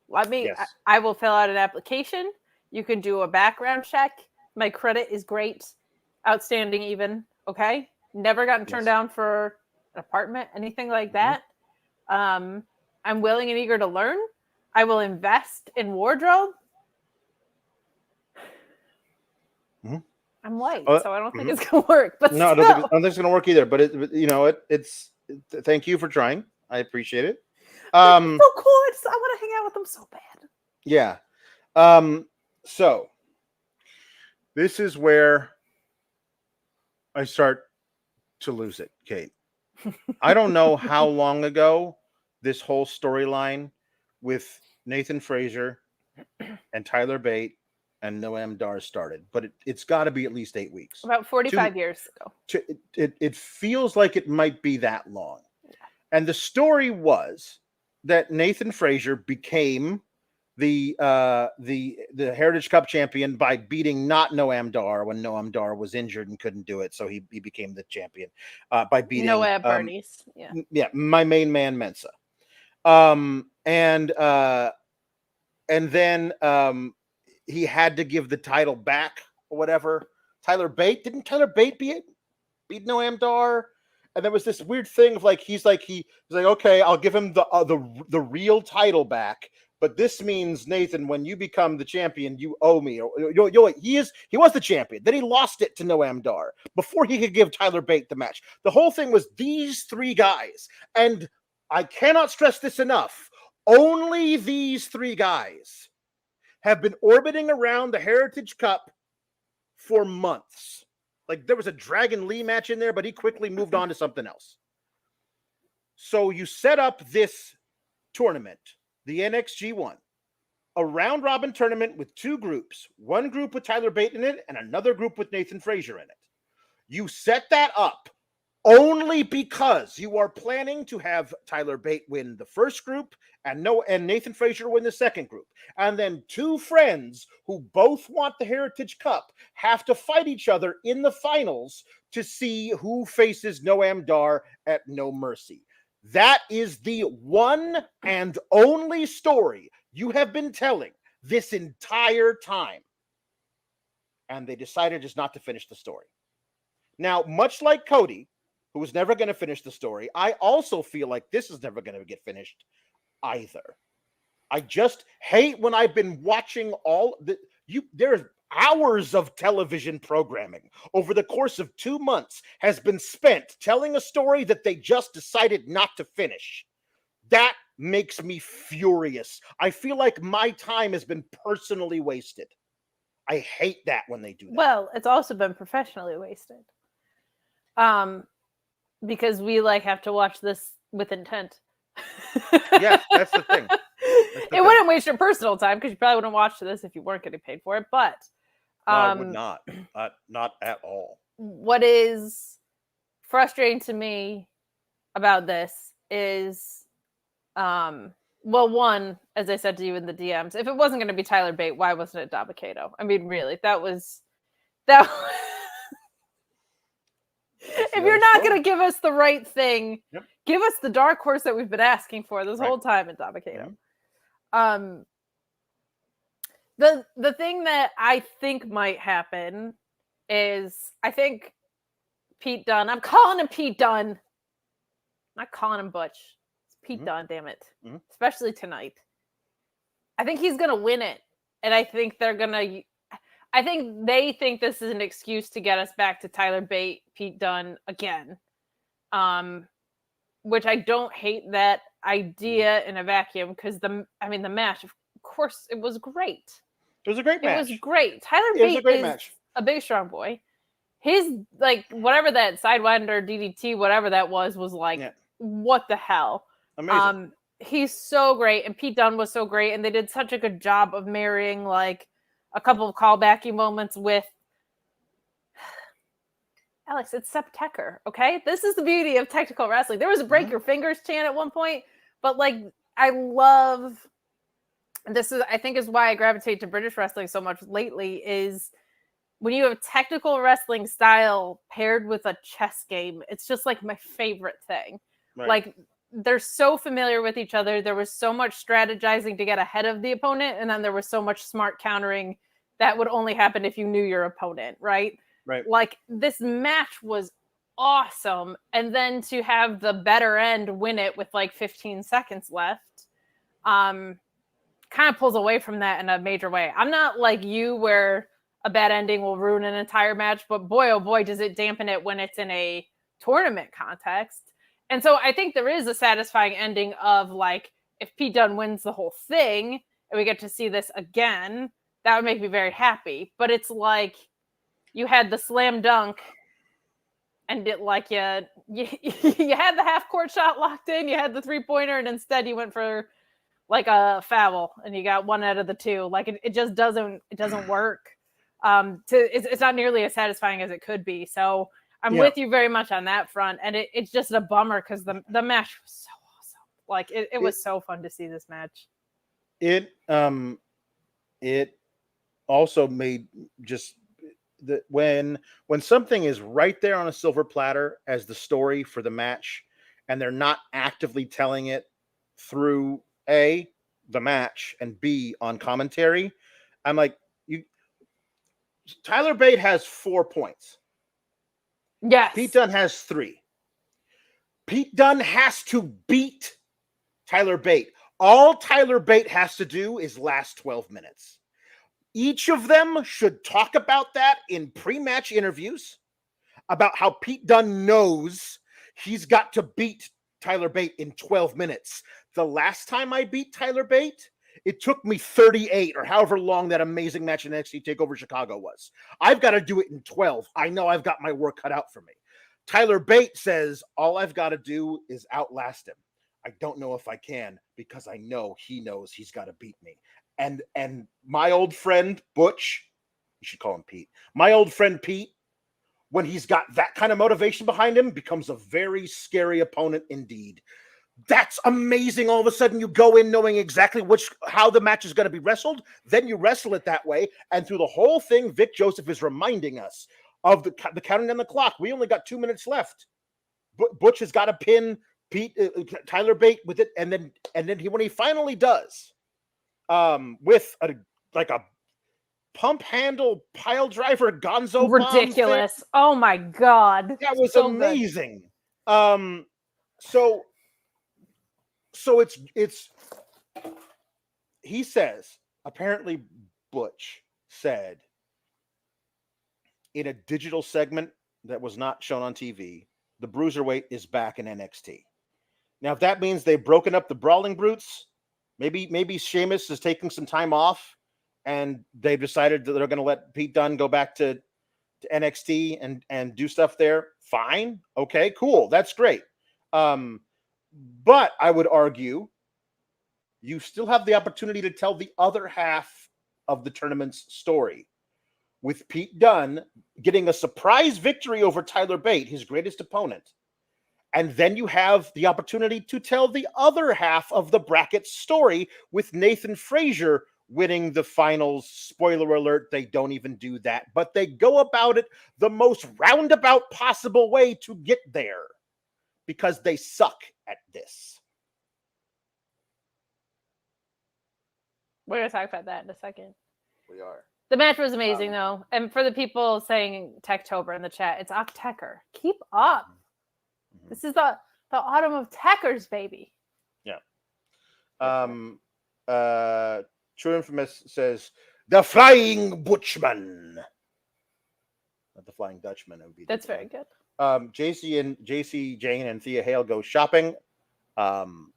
Let me. Yes. I will fill out an application. You can do a background check. My credit is great, outstanding even. Okay, never gotten turned down for an apartment, anything like that. I'm willing and eager to learn. I will invest in wardrobe. I'm white, so I don't think it's gonna work. But no, I don't think it's gonna work either. But it's thank you for trying. I appreciate it. So cool. I want to hang out with them so bad. Yeah. So this is where I start to lose it, Kate. I don't know how long ago this whole storyline with Nathan Frazier and Tyler Bate and Noam Dar started, but it's got to be at least 8 weeks. About 45 years ago. It feels like it might be that long. Yeah. And the story was that Nathan Frazier became the Heritage Cup champion by beating not Noam Dar when Noam Dar was injured and couldn't do it, so he became the champion by beating Noam Bernice. My main man Mensa. And then he had to give the title back or whatever. Didn't Tyler Bate beat Noam Dar? And there was this weird thing of like he's like okay, I'll give him the real title back, but this means, Nathan, when you become the champion, you owe me. He was the champion. Then he lost it to Noam Dar before he could give Tyler Bate the match. The whole thing was these three guys, and I cannot stress this enough. Only these three guys have been orbiting around the Heritage Cup for months. Like there was a Dragon Lee match in there, but he quickly moved on to something else. So you set up this tournament, the NXG1, a round robin tournament with two groups, one group with Tyler Bate in it and another group with Nathan Frazier in it. You set that up only because you are planning to have Tyler Bate win the first group and Nathan Frazier win the second group. And then two friends who both want the Heritage Cup have to fight each other in the finals to see who faces Noam Dar at No Mercy. That is the one and only story you have been telling this entire time. And they decided just not to finish the story. Now, much like Cody, who was never going to finish the story, I also feel like this is never going to get finished either. I just hate when I've been watching there's hours of television programming over the course of 2 months has been spent telling a story that they just decided not to finish. That makes me furious. I feel like my time has been personally wasted. I hate that when they do that. Well, it's also been professionally wasted. Because we have to watch this with intent. Yeah, that's the thing. It wouldn't waste your personal time because you probably wouldn't watch this if you weren't getting paid for it. But I would not. Not at all. What is frustrating to me about this is, one, as I said to you in the DMs, if it wasn't going to be Tyler Bate, why wasn't it Dabba-Kato? I mean, really, that. If you're not going to give us the right thing, give us the dark horse that we've been asking for this whole time at Dabba-Kato. The thing that I think might happen is I think Pete Dunne, I'm calling him Pete Dunne. I'm not calling him Butch. It's Pete Dunne, damn it. Especially tonight. I think he's going to win it. And I think they think this is an excuse to get us back to Tyler Bate, Pete Dunne again. Which I don't hate that idea in a vacuum because the match, of course, it was great. It was a great match. It was great. Tyler Bate is a big, strong boy. His, whatever that Sidewinder, DDT, whatever that was what the hell? Amazing. He's so great, and Pete Dunne was so great, and they did such a good job of marrying, a couple of callbacky moments with Alex, it's Sep Tecker, okay? This is the beauty of technical wrestling. There was a break your fingers chant at one point, but I love this I think is why I gravitate to British wrestling so much lately is when you have technical wrestling style paired with a chess game, it's just my favorite thing. Right. They're so familiar with each other. There was so much strategizing to get ahead of the opponent, and then there was so much smart countering that would only happen if you knew your opponent, right? Right. This match was awesome, and then to have the better end win it with 15 seconds left, kind of pulls away from that in a major way. I'm not like you where a bad ending will ruin an entire match, but boy, oh boy, does it dampen it when it's in a tournament context. And so I think there is a satisfying ending of if Pete Dunne wins the whole thing and we get to see this again, that would make me very happy. But it's you had the slam dunk and it you had the half court shot locked in, you had the 3-pointer, and instead you went for a foul and you got one out of the two. It just doesn't work. It's not nearly as satisfying as it could be. So I'm with you very much on that front, and it's just a bummer because the match was so awesome. It was so fun to see this match. It also made just when something is right there on a silver platter as the story for the match, and they're not actively telling it through A, the match, and B, on commentary, I'm Tyler Bate has 4 points. Yes. Pete Dunne has 3. Pete Dunne has to beat Tyler Bate. All Tyler Bate has to do is last 12 minutes. Each of them should talk about that in pre-match interviews, about how Pete Dunne knows he's got to beat Tyler Bate in 12 minutes. The last time I beat Tyler Bate, it took me 38 or however long that amazing match in NXT TakeOver Chicago was. I've got to do it in 12. I know I've got my work cut out for me. Tyler Bate says, all I've got to do is outlast him. I don't know if I can because I know he knows he's got to beat me. And my old friend Butch, you should call him Pete. My old friend Pete, when he's got that kind of motivation behind him, becomes a very scary opponent indeed. That's amazing. All of a sudden you go in knowing exactly how the match is going to be wrestled. Then you wrestle it that way. And through the whole thing, Vic Joseph is reminding us of the counting down the clock. We only got 2 minutes left. Butch has got to pin Tyler Bate with it. And then when he finally does, with a pump handle pile driver gonzo ridiculous bomb oh my god, that was so amazing good. So it's he says, apparently Butch said in a digital segment that was not shown on TV, the Bruiserweight is back in NXT. Now if that means they've broken up the Brawling Brutes, maybe Sheamus is taking some time off and they've decided that they're going to let Pete Dunne go back to NXT and do stuff there. Fine. Okay, cool. That's great. But I would argue you still have the opportunity to tell the other half of the tournament's story with Pete Dunne getting a surprise victory over Tyler Bate, his greatest opponent. And then you have the opportunity to tell the other half of the bracket story with Nathan Frazier winning the finals. Spoiler alert, they don't even do that, but they go about it the most roundabout possible way to get there because they suck at this. We're going to talk about that in a second. We are. The match was amazing, though. And for the people saying Techtober in the chat, it's Octecker. Keep up. Mm-hmm. This is the autumn of Techers, baby. Yeah. True Infamous says, the Flying Butchman. Not the Flying Dutchman. It would be That's very good. JC Jane and Thea Hale go shopping. I'm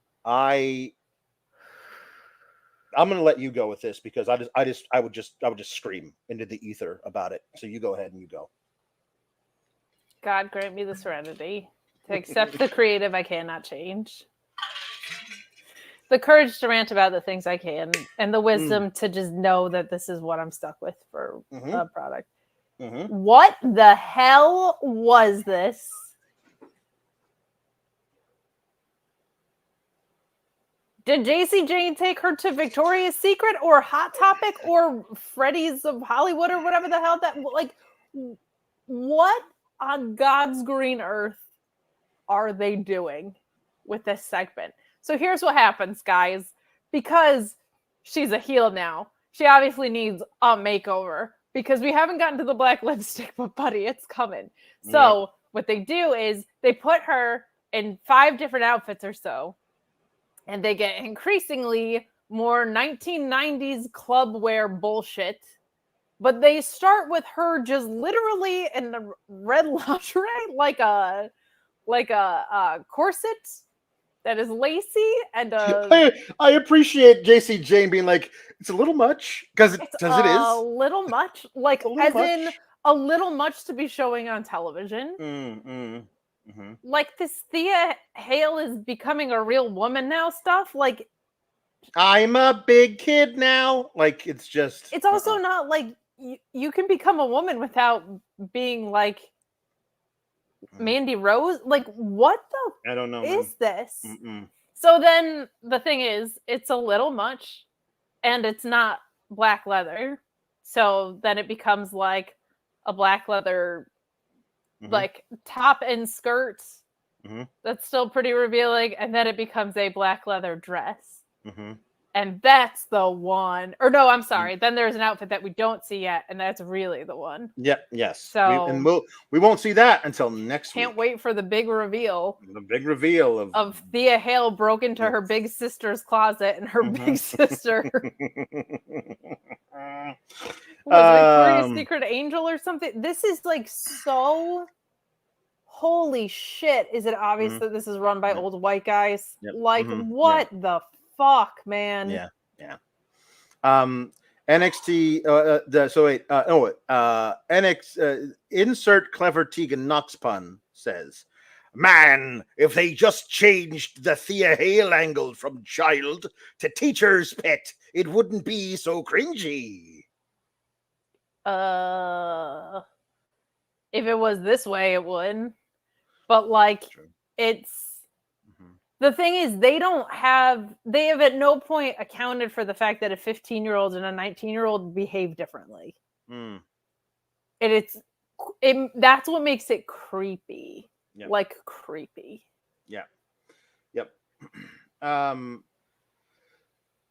going to let you go with this because I would just scream into the ether about it. So you go ahead and you go. God grant me the serenity to accept the creative I cannot change. The courage to rant about the things I can, and the wisdom to just know that this is what I'm stuck with for a product. Mm-hmm. What the hell was this? Did JC Jane take her to Victoria's Secret or Hot Topic or Freddy's of Hollywood or whatever the hell that, like, what on God's green earth are they doing with this segment? So here's what happens, guys. Because she's a heel now, she obviously needs a makeover because we haven't gotten to the black lipstick, but buddy, it's coming. So what they do is they put her in 5 different outfits or so, and they get increasingly more 1990s club wear bullshit. But they start with her just literally in the red lingerie, like a corset that is lacy and I appreciate JC Jane being like, it's a little much because it is a little much, like in a little much to be showing on television. Mm-hmm. Like this Thea Hale is becoming a real woman now stuff. Like I'm a big kid now. Like it's also not like you can become a woman without being like Mandy Rose. Like what the I don't know is this? So then the thing is, it's a little much and it's not black leather. So then it becomes like a black leather like top and skirt that's still pretty revealing, and then it becomes a black leather dress. And that's the one. Or no, I'm sorry. Then there's an outfit that we don't see yet, and that's really the one. Yeah, yes. So we won't see that until next week. Can't wait for the big reveal. The big reveal of Thea Hale broke into her big sister's closet, and her big sister was Victoria's Secret Angel or something. This is like so. Holy shit! Is it obvious that this is run by old white guys? Yep. Like what the fuck, man? Yeah. NXT. NX. Insert clever Tegan Knox pun says, "Man, if they just changed the Thea Hale angle from child to teacher's pet, it wouldn't be so cringy." If it was this way, it would. But like, it's the thing is, they have at no point accounted for the fact that a 15-year-old and a 19-year-old behave differently. And that's what makes it creepy. Yep. Like creepy. Yeah. Yep.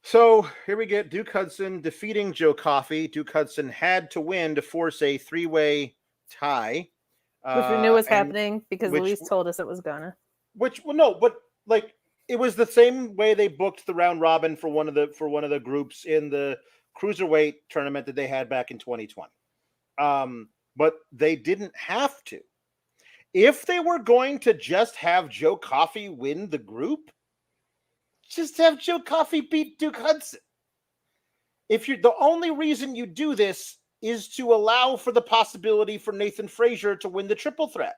So here we get Duke Hudson defeating Joe Coffey. Duke Hudson had to win to force a 3-way tie. Which we knew was happening because Luis told us it was gonna. But it was the same way they booked the round robin for one of the groups in the cruiserweight tournament that they had back in 2020. But they didn't have to. If they were going to just have Joe Coffey win the group, just have Joe Coffey beat Duke Hudson. The only reason you do this is to allow for the possibility for Nathan Frazier to win the triple threat.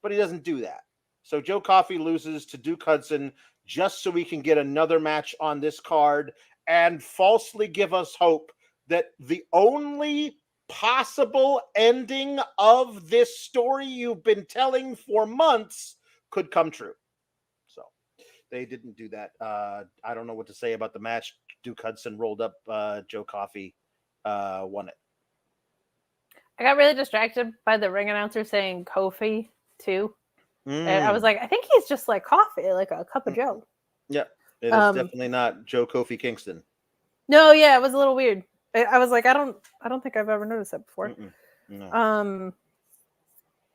But he doesn't do that. So Joe Coffey loses to Duke Hudson just so we can get another match on this card and falsely give us hope that the only possible ending of this story you've been telling for months could come true. So they didn't do that. I don't know what to say about the match. Duke Hudson rolled up Joe Coffey. Won it. I got really distracted by the ring announcer saying Coffey too. And I was like, I think he's just like coffee, like a cup of Joe. Yeah, it is definitely not Joe Kofi Kingston. No, yeah, it was a little weird. I was like, I don't think I've ever noticed that before. No.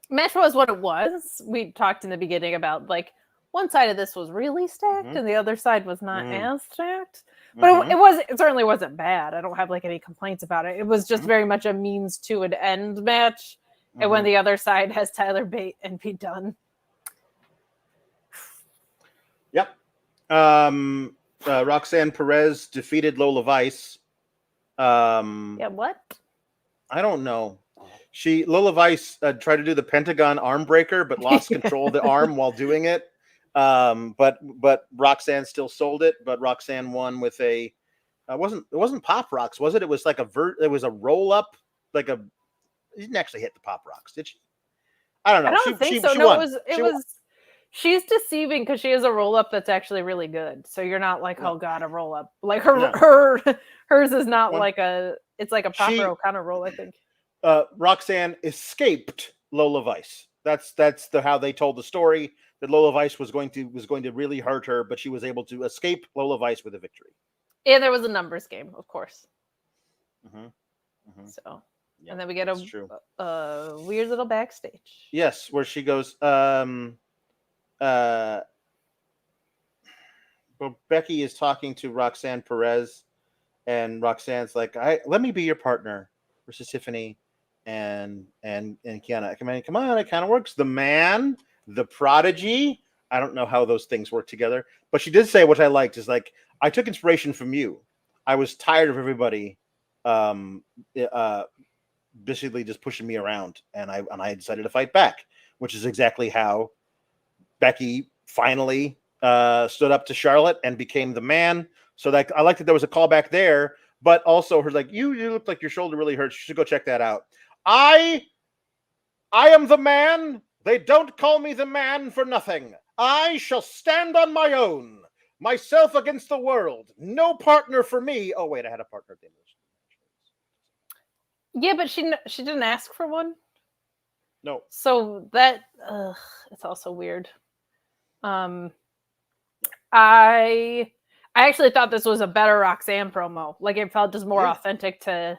Match was what it was. We talked in the beginning about like one side of this was really stacked and the other side was not as stacked. But it certainly wasn't bad. I don't have like any complaints about it. It was just very much a means to an end match. And when the other side has Tyler Bate and Pete Dunne. Yep. Roxanne Perez defeated Lola Vice. What? I don't know. Lola Vice tried to do the Pentagon arm breaker, but lost control of the arm while doing it. But Roxanne still sold it. But Roxanne won with it wasn't Pop Rocks, was it? It was like it was a roll up, she didn't actually hit the Pop Rocks, did she? I don't know. I don't think so. She no, won. It was. She's deceiving because she has a roll up that's actually really good. So you're not like, oh god, a roll up. Like hers is not like it's like a proper O'Connor roll, I think. Roxanne escaped Lola Vice. That's how they told the story, that Lola Vice was going to really hurt her, but she was able to escape Lola Vice with a victory. And there was a numbers game, of course. So, yeah, and then we get a weird little backstage. Yes, where she goes, well, Becky is talking to Roxanne Perez, and Roxanne's like, let me be your partner versus Tiffany and Kiana. Come on, it kind of works. The man, the prodigy. I don't know how those things work together, but she did say, what I liked is like, I took inspiration from you. I was tired of everybody basically just pushing me around, and I decided to fight back, which is exactly how Becky finally stood up to Charlotte and became the man. So that I like that there was a callback there, but also her like, you look like your shoulder really hurts. You should go check that out. I am the man. They don't call me the man for nothing. I shall stand on my own, myself against the world. No partner for me. Oh wait, I had a partner at the end of this. Yeah, but she didn't ask for one. No. So that it's also weird. I I actually thought this was a better Roxanne promo. Like it felt just more authentic to,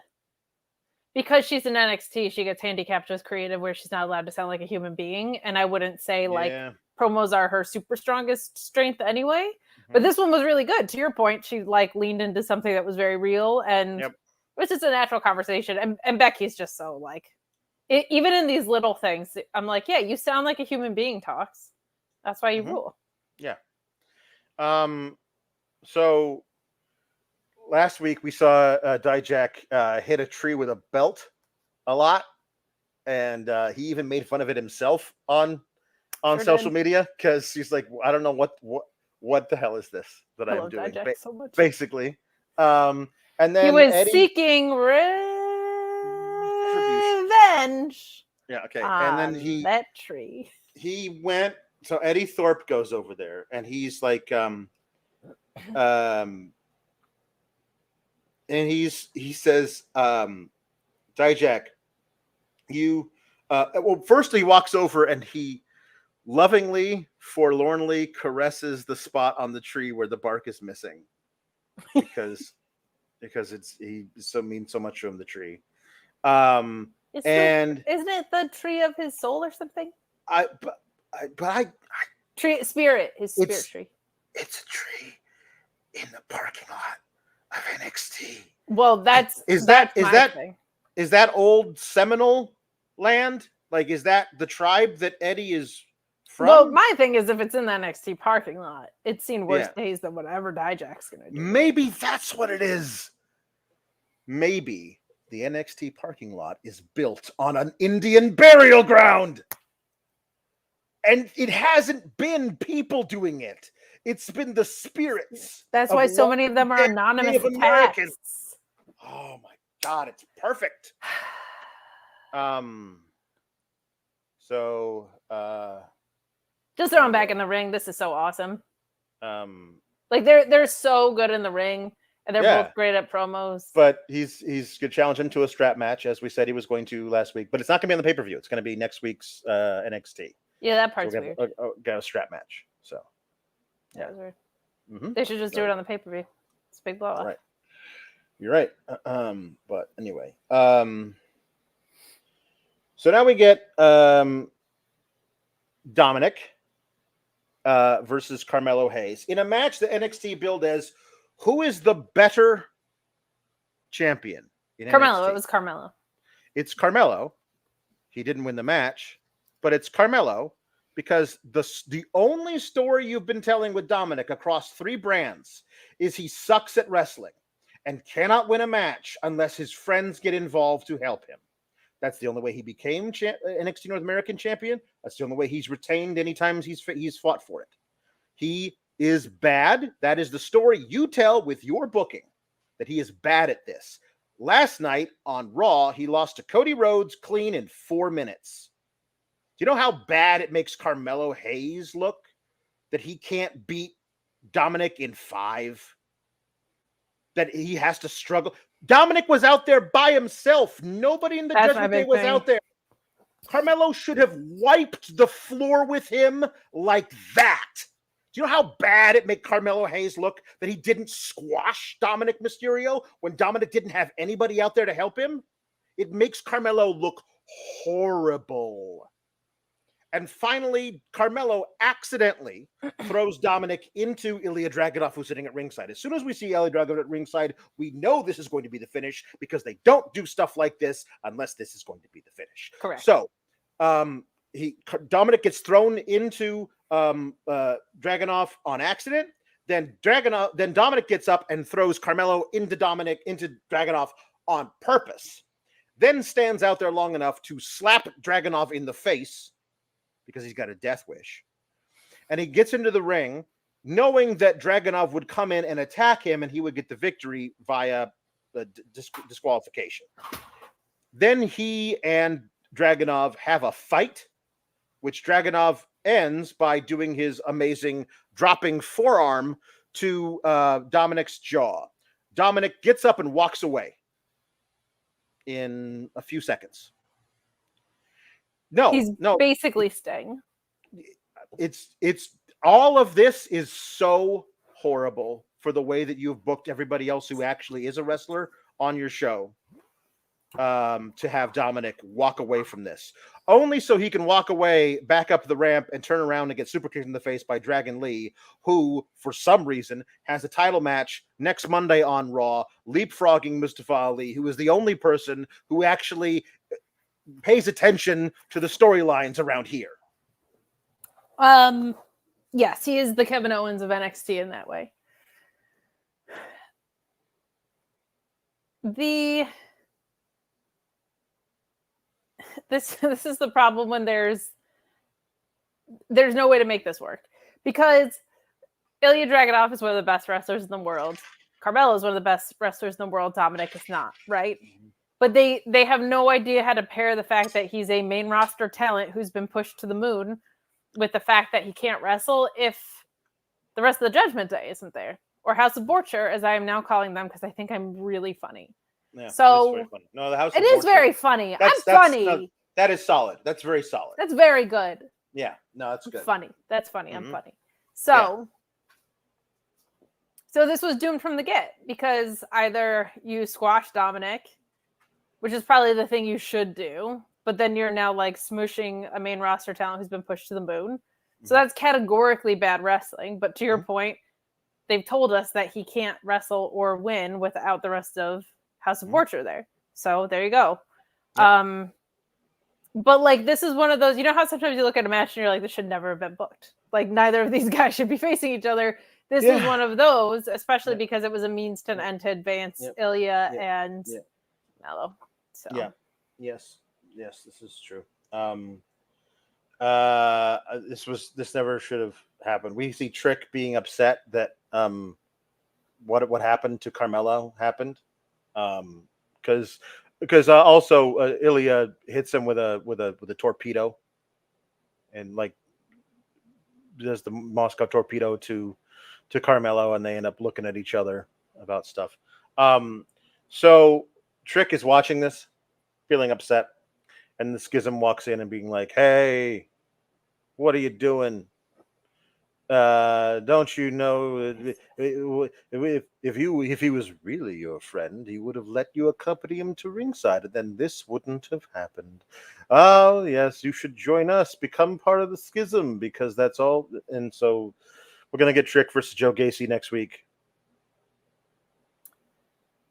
because she's in NXT, she gets handicapped with creative where she's not allowed to sound like a human being. And I wouldn't say like promos are her super strongest strength anyway. But this one was really good. To your point, she like leaned into something that was very real, and it was just a natural conversation. And Becky's just so like, even in these little things, I'm like, yeah, you sound like a human being talks. That's why you rule. Yeah. So last week we saw Dijak hit a tree with a belt a lot, and he even made fun of it himself on social media because he's like, I don't know what the hell is this that I'm doing, so much. basically. And then he was seeking revenge. Yeah, okay. And then that tree. He went. So Eddie Thorpe goes over there, and he's like, and he says, Dijak, you. Well, first he walks over and he lovingly, forlornly caresses the spot on the tree where the bark is missing, because he means so much to him, the tree. Isn't it the tree of his soul or something? Tree spirit, his spirit tree. It's a tree in the parking lot of NXT. Well, is that old Seminole land? Like, is that the tribe that Eddie is from? Well, my thing is, if it's in the NXT parking lot, it's seen worse days than whatever Dijak's gonna do. Maybe that's what it is. Maybe the NXT parking lot is built on an Indian burial ground. And it hasn't been people doing it. It's been the spirits. That's why so many of them are anonymous attacks. Oh my God, it's perfect. Just throw them back in the ring. This is so awesome. Like they're so good in the ring, and they're both great at promos. But he's going to challenge him to a strap match, as we said he was going to last week. But it's not going to be on the pay-per-view. It's going to be next week's NXT. Yeah, that part's weird. Got a strap match. So that was weird. They should just do it on the pay-per-view. It's a big blow off. Right. You're right. But anyway. So now we get Dominik versus Carmelo Hayes in a match that NXT billed as who is the better champion in Carmelo. NXT? It was Carmelo. It's Carmelo. He didn't win the match, but it's Carmelo because the only story you've been telling with Dominik across 3 brands is he sucks at wrestling and cannot win a match unless his friends get involved to help him. That's the only way he became NXT North American champion. That's the only way he's retained anytime he's fought for it. He is bad. That is the story you tell with your booking, that he is bad at this. Last night on Raw, he lost to Cody Rhodes clean in 4 minutes. Do you know how bad it makes Carmelo Hayes look that he can't beat Dominik in 5? That he has to struggle. Dominik was out there by himself. Nobody in the Judgment Day was out there. Carmelo should have wiped the floor with him like that. Do you know how bad it made Carmelo Hayes look that he didn't squash Dominik Mysterio when Dominik didn't have anybody out there to help him? It makes Carmelo look horrible. And finally, Carmelo accidentally throws Dominik into Ilya Dragunov, who's sitting at ringside. As soon as we see Ilya Dragunov at ringside, we know this is going to be the finish because they don't do stuff like this unless this is going to be the finish. Correct. So Dominik gets thrown into Dragunov on accident. Then Dominik gets up and throws Carmelo into Dragunov on purpose. Then stands out there long enough to slap Dragunov in the face, because he's got a death wish. And he gets into the ring knowing that Dragunov would come in and attack him and he would get the victory via the disqualification. Then he and Dragunov have a fight, which Dragunov ends by doing his amazing dropping forearm to Dominik's jaw. Dominik gets up and walks away in a few seconds. He's basically staying. It's all of this is so horrible for the way that you've booked everybody else who actually is a wrestler on your show, to have Dominik walk away from this, only so he can walk away, back up the ramp, and turn around and get super kicked in the face by Dragon Lee, who, for some reason, has a title match next Monday on Raw, leapfrogging Mustafa Ali, who is the only person who actually pays attention to the storylines around here. Yes, he is the Kevin Owens of NXT in that way. This is the problem when there's no way to make this work, because Ilya Dragunov is one of the best wrestlers in the world. Carmelo is one of the best wrestlers in the world. Dominik is not, right? But they have no idea how to pair the fact that he's a main roster talent who's been pushed to the moon with the fact that he can't wrestle if the rest of the Judgment Day isn't there. Or House of Borcher, as I am now calling them, because I think I'm really funny. Yeah, so very funny. No, the House it of is Borcher, very funny. that's funny. No, that is solid. That's very solid. That's very good. Yeah, no, that's good. Funny. That's funny. I'm funny. So this was doomed from the get, because either you squash Dominik, which is probably the thing you should do, but then you're now like smooshing a main roster talent who's been pushed to the moon. So that's categorically bad wrestling. But to your point, they've told us that he can't wrestle or win without the rest of House of Borcher there. So there you go. Yep. But like, this is one of those, you know how sometimes you look at a match and you're like, this should never have been booked. Like, neither of these guys should be facing each other. This is one of those, especially because it was a means to an end to advance Ilya and Mello. So yes, this is true. This never should have happened. We see Trick being upset that what happened to Carmelo happened, because also Ilya hits him with a torpedo, and like does the Moscow torpedo to Carmelo, and they end up looking at each other about stuff. So Trick is watching this, feeling upset, and the Schism walks in and being like, "Hey, what are you doing? Don't you know if he was really your friend, he would have let you accompany him to ringside, and then this wouldn't have happened. Oh yes, you should join us, become part of the Schism, because that's all." And so we're gonna get Trick versus Joe Gacy next week.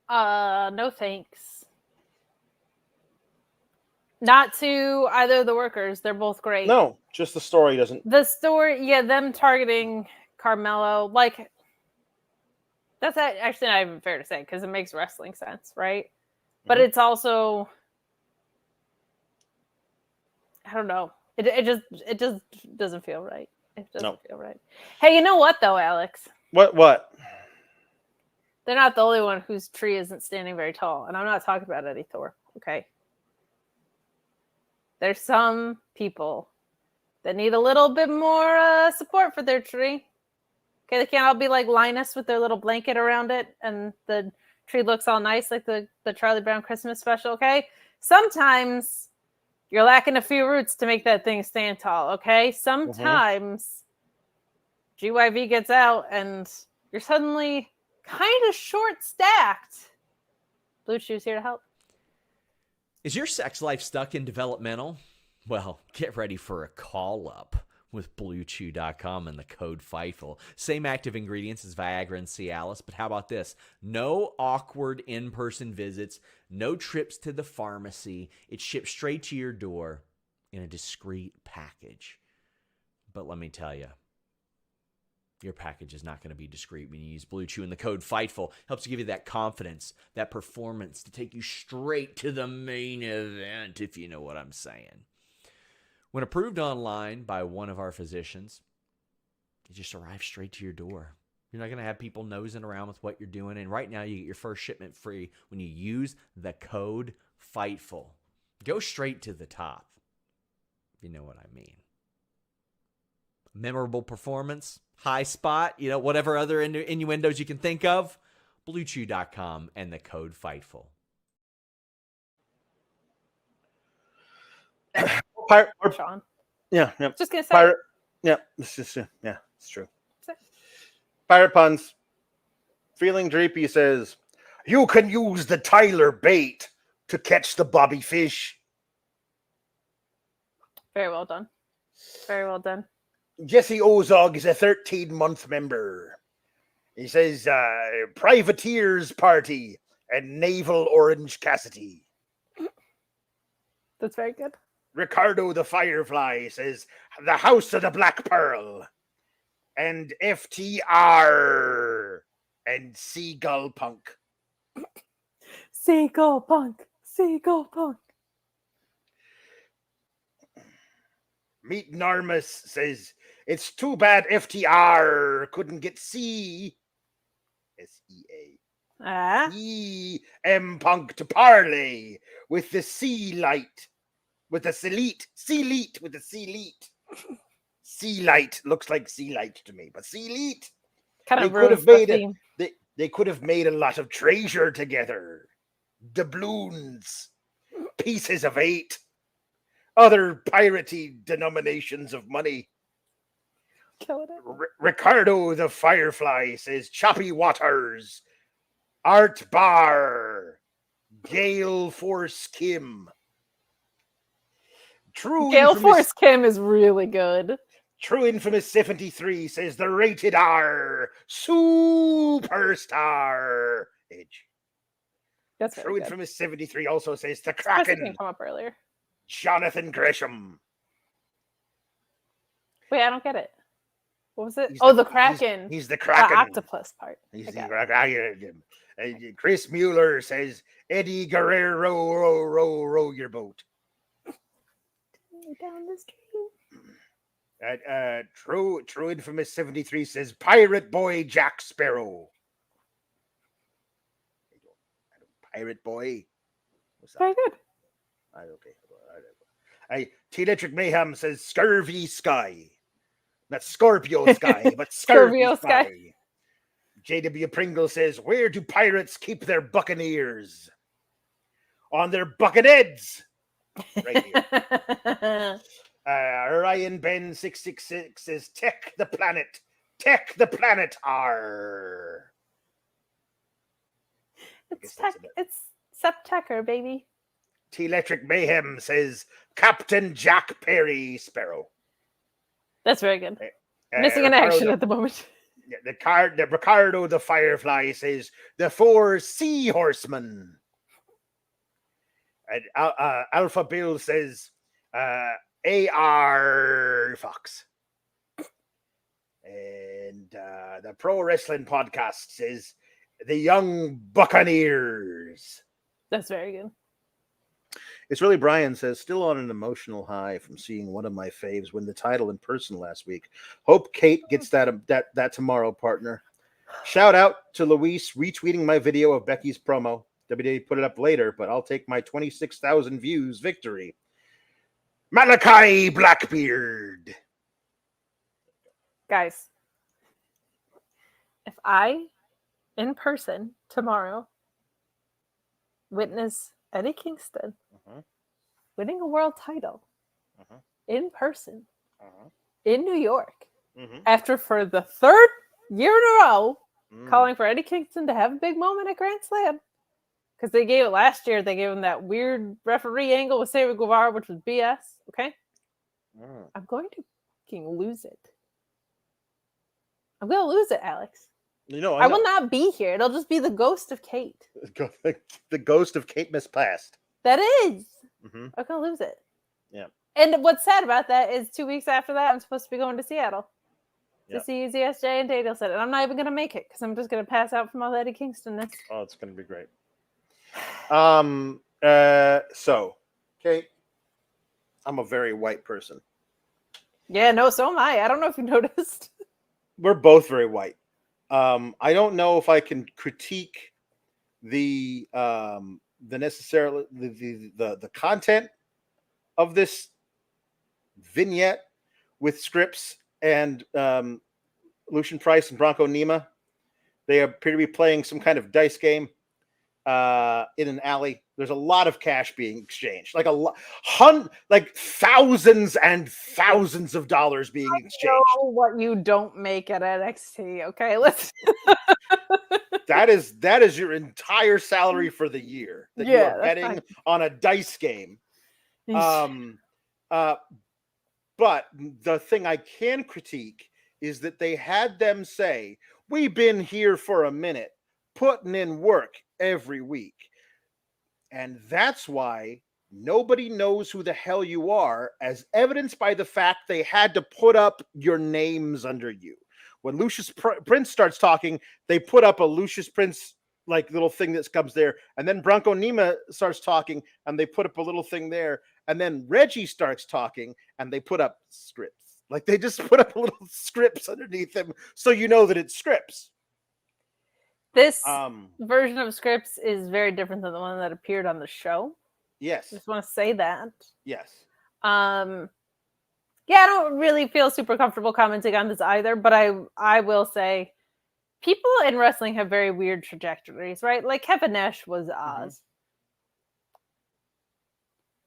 No thanks. Not to either of the workers. They're both great. No, just the story doesn't. The story, them targeting Carmelo, like, that's actually not even fair to say, because it makes wrestling sense, right? But it's also, I don't know. It just doesn't feel right. It doesn't feel right. Hey, you know what though, Alex? What? They're not the only one whose tree isn't standing very tall, and I'm not talking about Eddie Thor. Okay. There's some people that need a little bit more support for their tree. Okay, they can't all be like Linus with their little blanket around it, and the tree looks all nice like the Charlie Brown Christmas special. Okay, sometimes you're lacking a few roots to make that thing stand tall. Okay, sometimes GYV gets out and you're suddenly kind of short-stacked. Bluechew's here to help. Is your sex life stuck in developmental? Well, get ready for a call-up with Bluechew.com and the code Fightful. Same active ingredients as Viagra and Cialis, but how about this? No awkward in-person visits, no trips to the pharmacy. It's shipped straight to your door in a discreet package. But let me tell you, your package is not going to be discreet when you use Bluechew, and the code Fightful helps give you that confidence, that performance to take you straight to the main event, if you know what I'm saying. When approved online by one of our physicians, it just arrives straight to your door. You're not going to have people nosing around with what you're doing, and right now you get your first shipment free when you use the code Fightful. Go straight to the top, if you know what I mean. Memorable performance, high spot, whatever other innuendos you can think of, Bluechew.com and the code Fightful. Sean. Yeah. Just gonna say. Pirate. Yeah, it's just it's true. Pirate puns. Feeling Dreepy says, you can use the Tyler bait to catch the bobby fish. Very well done. Very well done. Jesse Ozog is a 13-month member. He says, Privateers Party and Naval Orange Cassidy. That's very good. Ricardo the Firefly says, the House of the Black Pearl. And FTR and Seagull Punk. Seagull Punk. Seagull Punk. Meet Normus says, it's too bad FTR couldn't get S-E-A. M Punk to parlay with the Sea Light. With the Sea-Leet. Sea-Leet with the Sea-Leet. Sea Light looks like Sea Light to me, but Sea-Leet. Kind of could have made they could have made a lot of treasure together. Doubloons, pieces of 8, other piratey denominations of money. Killing it. Ricardo the Firefly says Choppy Waters, Art Bar, Gale Force Kim. Gale Force Kim is really good. True Infamous 73 says the Rated R Superstar Edge. That's True good. Infamous 73 also says the Kraken. Kraken. Come up earlier. Jonathan Gresham. Wait, I don't get it. What was it? The Kraken. He's the Kraken. The octopus part. He's the Kraken. Chris Mueller says Eddie Guerrero, row your boat. Down the street. True Infamous 73 says Pirate Boy Jack Sparrow. Pirate Boy. Very good. Okay. T-Electric Mayhem says Scurvy Sky. Not Scorpio Sky, but Scurvy Sky. JW Pringle says, where do pirates keep their buccaneers? On their bucketheads. Right here. Ryan Ben 666 says, Tech the planet. R. It's Septecher, baby. T-Electric Mayhem says, Captain Jack Perry Sparrow. That's very good. Missing in action at the moment. The Ricardo the Firefly says, the 4 Sea Horsemen. And Alpha Bill says, AR Fox. And the Pro Wrestling Podcast says, the Young Buccaneers. That's very good. It's really Brian says, still on an emotional high from seeing one of my faves win the title in person last week. Hope Kate gets that tomorrow, partner. Shout out to Luis retweeting my video of Becky's promo. WWE put it up later, but I'll take my 26,000 views victory. Malachi Blackbeard. Guys, if I, in person tomorrow, witness Eddie Kingston winning a world title in person in New York after for the 3rd year in a row calling for Eddie Kingston to have a big moment at Grand Slam, because they gave it last year, they gave him that weird referee angle with Sammy Guevara, which was BS. Okay, I'm going to fucking lose it. I'm going to lose it, Alex. I will not be here. It'll just be the ghost of Kate. The ghost of Kate Misplaced. That is. I'm going to lose it. Yeah. And what's sad about that is 2 weeks after that, I'm supposed to be going to Seattle to see ZSJ and Danielson. And I'm not even going to make it because I'm just going to pass out from all Eddie Kingston. Oh, it's going to be great. So, Kate, I'm a very white person. Yeah, no, so am I. I don't know if you noticed. We're both very white. I don't know if I can critique the content of this vignette with Scripps and Lucian Price and Bronco Nima. They appear to be playing some kind of dice game in an alley. There's a lot of cash being exchanged, like thousands and thousands of dollars being exchanged. I know what you don't make at NXT. Okay, let's. That is your entire salary for the year that you are betting fine. on a dice game. But the thing I can critique is that they had them say, "We've been here for a minute, putting in work every week." And that's why nobody knows who the hell you are, as evidenced by the fact they had to put up your names under you. When Lucius Prince starts talking, they put up a Lucius Prince like little thing that comes there. And then Bronco Nima starts talking and they put up a little thing there. And then Reggie starts talking and they put up scripts. Like they just put up little scripts underneath them so you know that it's scripts. This version of scripts is very different than the one that appeared on the show. Yes. Just want to say that. Yes. Yeah, I don't really feel super comfortable commenting on this either, but I will say people in wrestling have very weird trajectories, right? Like Kevin Nash was Oz. Mm-hmm.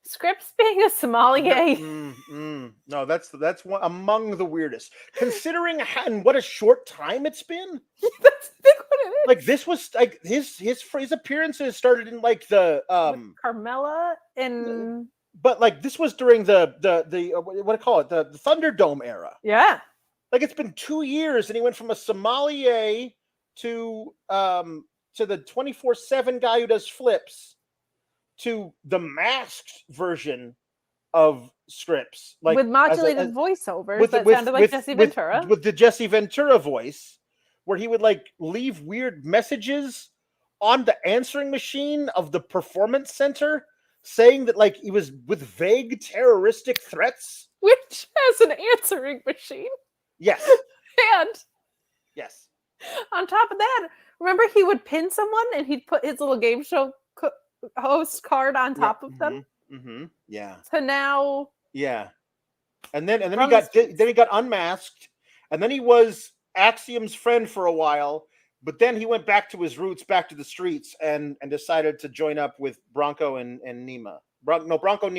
Scripps being a sommelier. No, that's one among the weirdest. Considering what a short time it's been. That's I think what it is. Like this was like his appearances started in like the Carmelo and but like this was during the what do you call it, the Thunderdome era. Yeah. Like it's been 2 years and he went from a sommelier to the 24/7 guy who does flips to the masked version of scripts, like with modulated voiceovers that sounded like Jesse Ventura. With the Jesse Ventura voice, where he would like leave weird messages on the answering machine of the performance center saying that like he was with vague terroristic threats. Which has an answering machine. Yes. And yes. On top of that, remember he would pin someone and he'd put his little game show host card on top of them. Yeah. So now. Yeah. And then he got unmasked, and then he was Axiom's friend for a while, but then he went back to his roots, back to the streets, and decided to join up with Bronco and Nima. Bronco and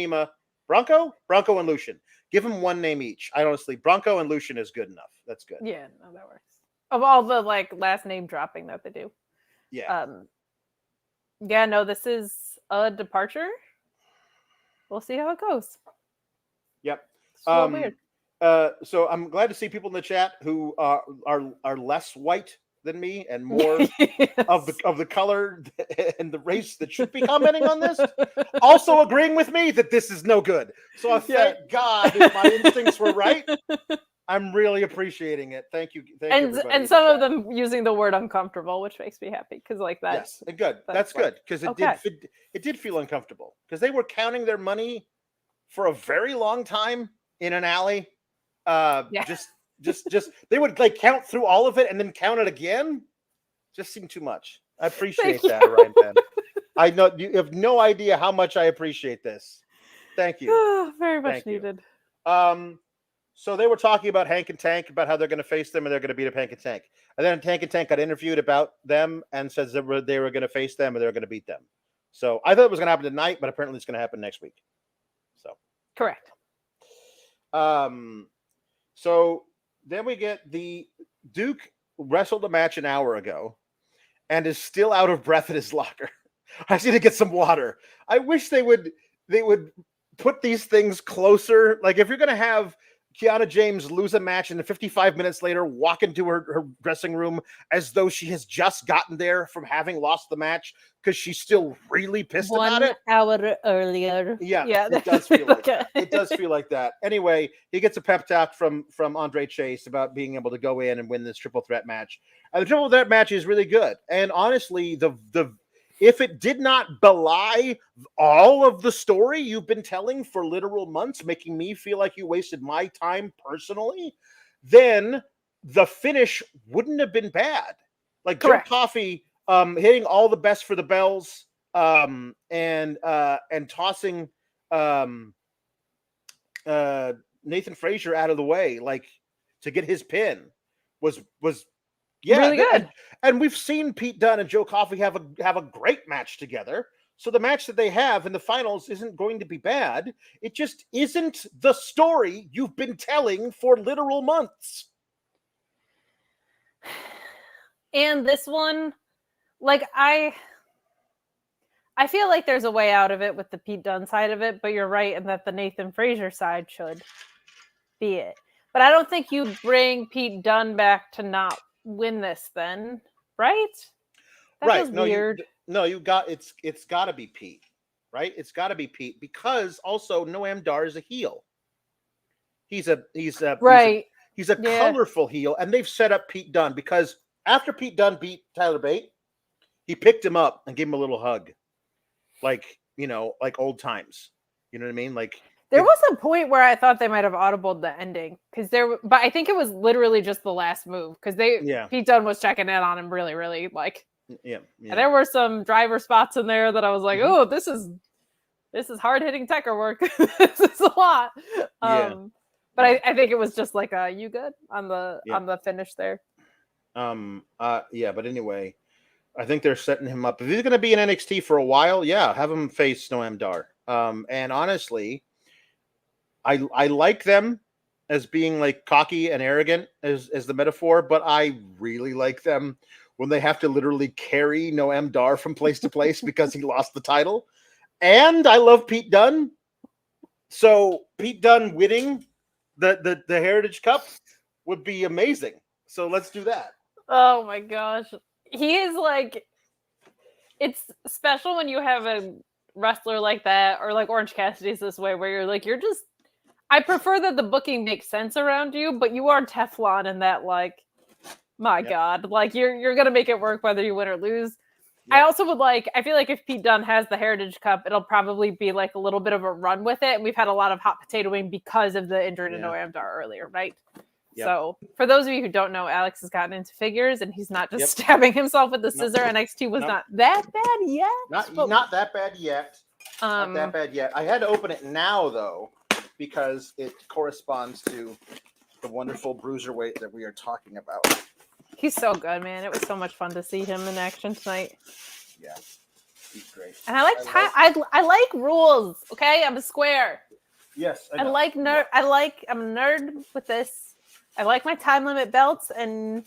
Lucian. Give him one name each. I honestly, Bronco and Lucian is good enough. That's good. Yeah, no, that works. Of all the like last name dropping that they do. Yeah. Yeah, no, this is a departure. We'll see how it goes. Yep. It's a little weird. So I'm glad to see people in the chat who are less white than me and more yes. of the color and the race that should be commenting on this, also agreeing with me that this is no good. So I thank God if my instincts were right. I'm really appreciating it. Thank you. And some of them using the word uncomfortable, which makes me happy because like that. Yes, good. That's good because it did feel uncomfortable because they were counting their money for a very long time in an alley. Just they would like count through all of it and then count it again. Just seemed too much. I appreciate that, Ryan Penn. I know you have no idea how much I appreciate this. Thank you. Very much needed. So they were talking about Hank and Tank, about how they're going to face them and they're going to beat up Hank and Tank. And then Hank and Tank got interviewed about them and says they were going to face them and they're going to beat them. So I thought it was going to happen tonight, but apparently it's going to happen next week. So correct. So then we get the Duke wrestled a match an hour ago and is still out of breath in his locker. I need to get some water. I wish they would put these things closer. Like if you're going to have Kiana James lose a match and then 55 minutes later walk into her dressing room as though she has just gotten there from having lost the match because she's still really pissed about it. 1 hour earlier. Yeah, it does feel like that. It does feel like that. Anyway, he gets a pep talk from Andre Chase about being able to go in and win this triple threat match. And the triple threat match is really good. And honestly, if it did not belie all of the story you've been telling for literal months, making me feel like you wasted my time personally, then the finish wouldn't have been bad. Like Joe Coffey hitting all the best for the bells and tossing Nathan Frazier out of the way, like to get his pin was really good. And we've seen Pete Dunne and Joe Coffey have a great match together. So the match that they have in the finals isn't going to be bad. It just isn't the story you've been telling for literal months. And this one, like I feel like there's a way out of it with the Pete Dunne side of it, but you're right in that the Nathan Frazier side should be it. But I don't think you bring Pete Dunne back to not win this then, right? That feels weird. It's got to be Pete, right? It's got to be Pete because also Noam Dar is a heel. He's a colorful heel, and they've set up Pete Dunne because after Pete Dunne beat Tyler Bate, he picked him up and gave him a little hug, like old times. You know what I mean? Like there was a point where I thought they might have audibled the ending but I think it was literally just the last move because Pete Dunne was checking in on him really, really like. Yeah. And there were some driver spots in there that I was like, oh, this is hard hitting techer work. This is a lot. But I think it was just like you good on the finish there. But anyway, I think they're setting him up. If he's going to be in NXT for a while, have him face Noam Dar. And honestly, I like them as being like cocky and arrogant as the metaphor, but I really like them when they have to literally carry Noam Dar from place to place because he lost the title. And I love Pete Dunne. So Pete Dunne winning the Heritage Cup would be amazing. So let's do that. Oh my gosh. He is like, it's special when you have a wrestler like that, or like Orange Cassidy's this way, where you're like, I prefer that the booking makes sense around you, but you are Teflon in that, like, my God, like you're going to make it work whether you win or lose. Yep. I also I feel like if Pete Dunne has the Heritage Cup, it'll probably be like a little bit of a run with it. And we've had a lot of hot potatoing because of the injury to Noam Dar earlier, right? Yep. So for those of you who don't know, Alex has gotten into figures and he's not just stabbing himself with the scissor. NXT was not that bad yet. Not that bad yet. Not that bad yet. I had to open it now, though, because it corresponds to the wonderful bruiserweight that we are talking about. He's so good, man. It was so much fun to see him in action tonight. Yeah, he's great. And I like rules. Okay, I'm a square. Yes, I'm a nerd with this. I like my time limit belts and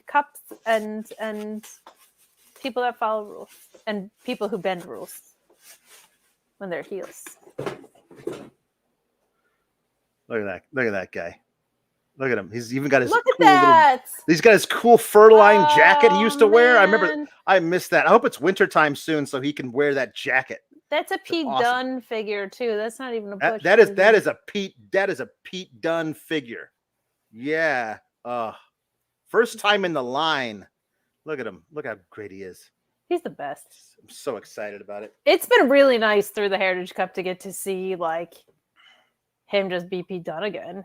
cups and people that follow rules and people who bend rules when they're heels. Look at that guy. Look at him. He's even got his he's got his cool fur-lined jacket he used to wear. I remember. I missed that. I hope it's wintertime soon so he can wear that jacket. That's a Pete Dunne figure too. That's not even a Butch. That is a Pete Dunne figure. Yeah. First time in the line. Look at him. Look how great he is. He's the best. I'm so excited about it. It's been really nice through the Heritage Cup to get to see like him just be Pete Dunne again.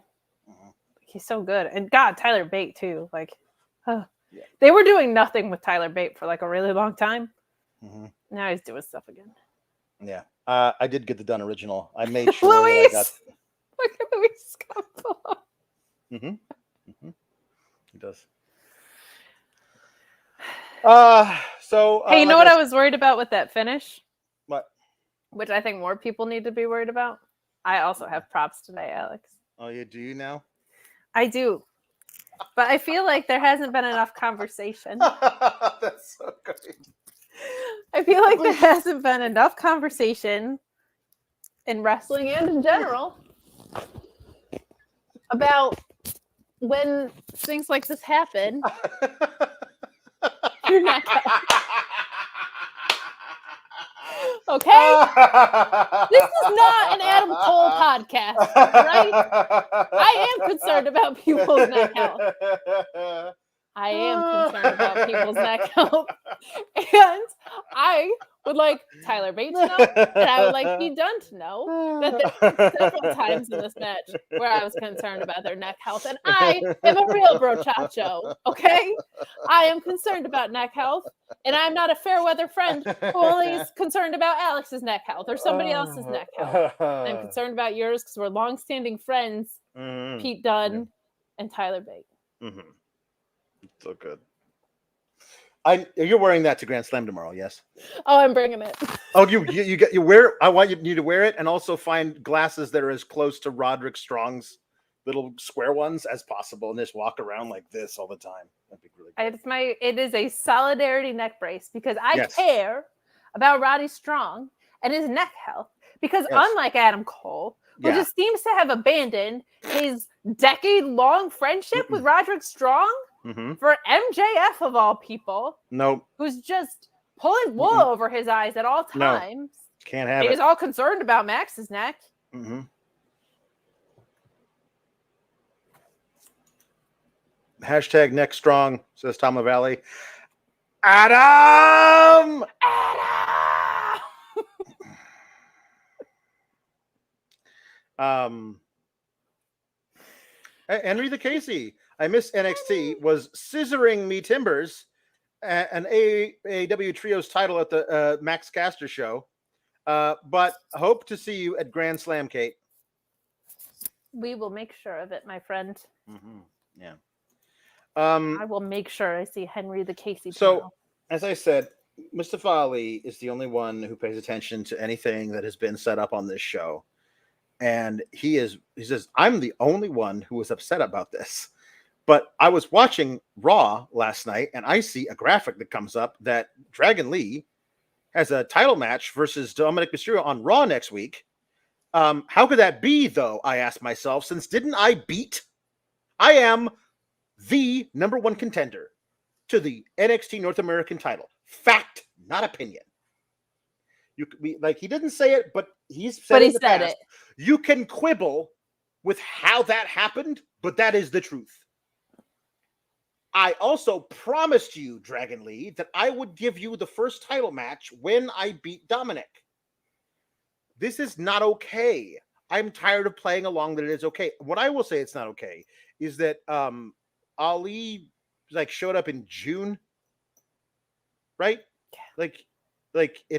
He's so good. And God, Tyler Bate too. Like, they were doing nothing with Tyler Bate for like a really long time. Mm-hmm. Now he's doing stuff again. Yeah. I did get the Dunne original. I made sure Luis! that I got... Look at Luis Scapolo. Mm-hmm. Mm-hmm. He does. Hey, you know what I was worried about with that finish? What? Which I think more people need to be worried about. I also have props today, Alex. Oh, you do you now? I do. But I feel like there hasn't been enough conversation. That's so great. I feel like there hasn't been enough conversation in wrestling and in general about when things like this happen. You're not okay? This is not an Adam Cole podcast, right? I am concerned about people's neck health. I am concerned about people's neck health. And I would like Tyler Bate to know, and I would like Pete Dunne to know that there were several times in this match where I was concerned about their neck health. And I am a real brochacho, okay? I am concerned about neck health, and I'm not a fair weather friend who only is concerned about Alex's neck health or somebody else's neck health. I'm concerned about yours because we're long-standing friends, Pete Dunne and Tyler Bate. Mm-hmm. So good. You're wearing that to Grand Slam tomorrow, yes? Oh, I'm bringing it. Oh, you wear. I want you to wear it, and also find glasses that are as close to Roderick Strong's little square ones as possible, and just walk around like this all the time. That'd be really good. It is a solidarity neck brace because I Yes. care about Roddy Strong and his neck health. Because Yes. unlike Adam Cole, who Yeah. just seems to have abandoned his decade-long friendship with Roderick Strong Mm-hmm. for MJF of all people, Nope. who's just pulling wool over his eyes at all No. times. Can't have He's it. all concerned about Max's neck. Mm-hmm. Hashtag neck strong, says Tom Valley. Adam! Henry the Casey. I miss NXT. Was scissoring me timbers, an AAW Trios title at the Max Caster show. But hope to see you at Grand Slam, Kate. We will make sure of it, my friend. Mm-hmm. Yeah. I will make sure I see Henry the Casey. So, tomorrow. as I said, Mustafa Ali is the only one who pays attention to anything that has been set up on this show. And he says, I'm the only one who was upset about this. But I was watching Raw last night, and I see a graphic that comes up that Dragon Lee has a title match versus Dominik Mysterio on Raw next week. How could that be, though? I asked myself, since didn't I beat? I am the number one contender to the NXT North American title. Fact, not opinion. You could be like, he didn't say it, but he's said, it. You can quibble with how that happened, but that is the truth. I also promised you, Dragon Lee, that I would give you the first title match when I beat Dominik. This is not okay. I'm tired of playing along that it is okay. What I will say it's not okay is that Ali showed up in June, right? And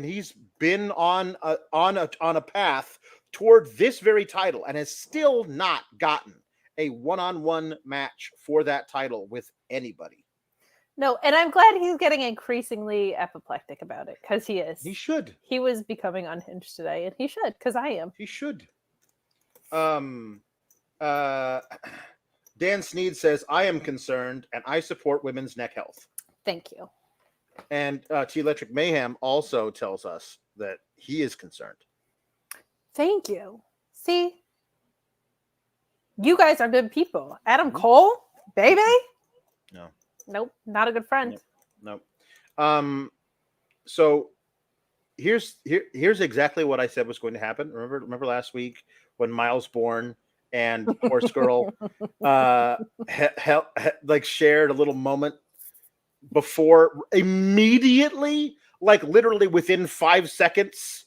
he's been on a path toward this very title and has still not gotten a one-on-one match for that title with anybody. No, and I'm glad he's getting increasingly apoplectic about it, because he is. He should. He was becoming unhinged today, and he should, because I am. He should. Dan Sneed says, I am concerned and I support women's neck health. Thank you. And T Electric Mayhem also tells us that he is concerned. Thank you. See? You guys are good people. Adam Cole? Baby? No. Nope. Not a good friend. Nope. So here's exactly what I said was going to happen. Remember last week when Miles Bourne and Horse Girl shared a little moment before immediately, literally within 5 seconds,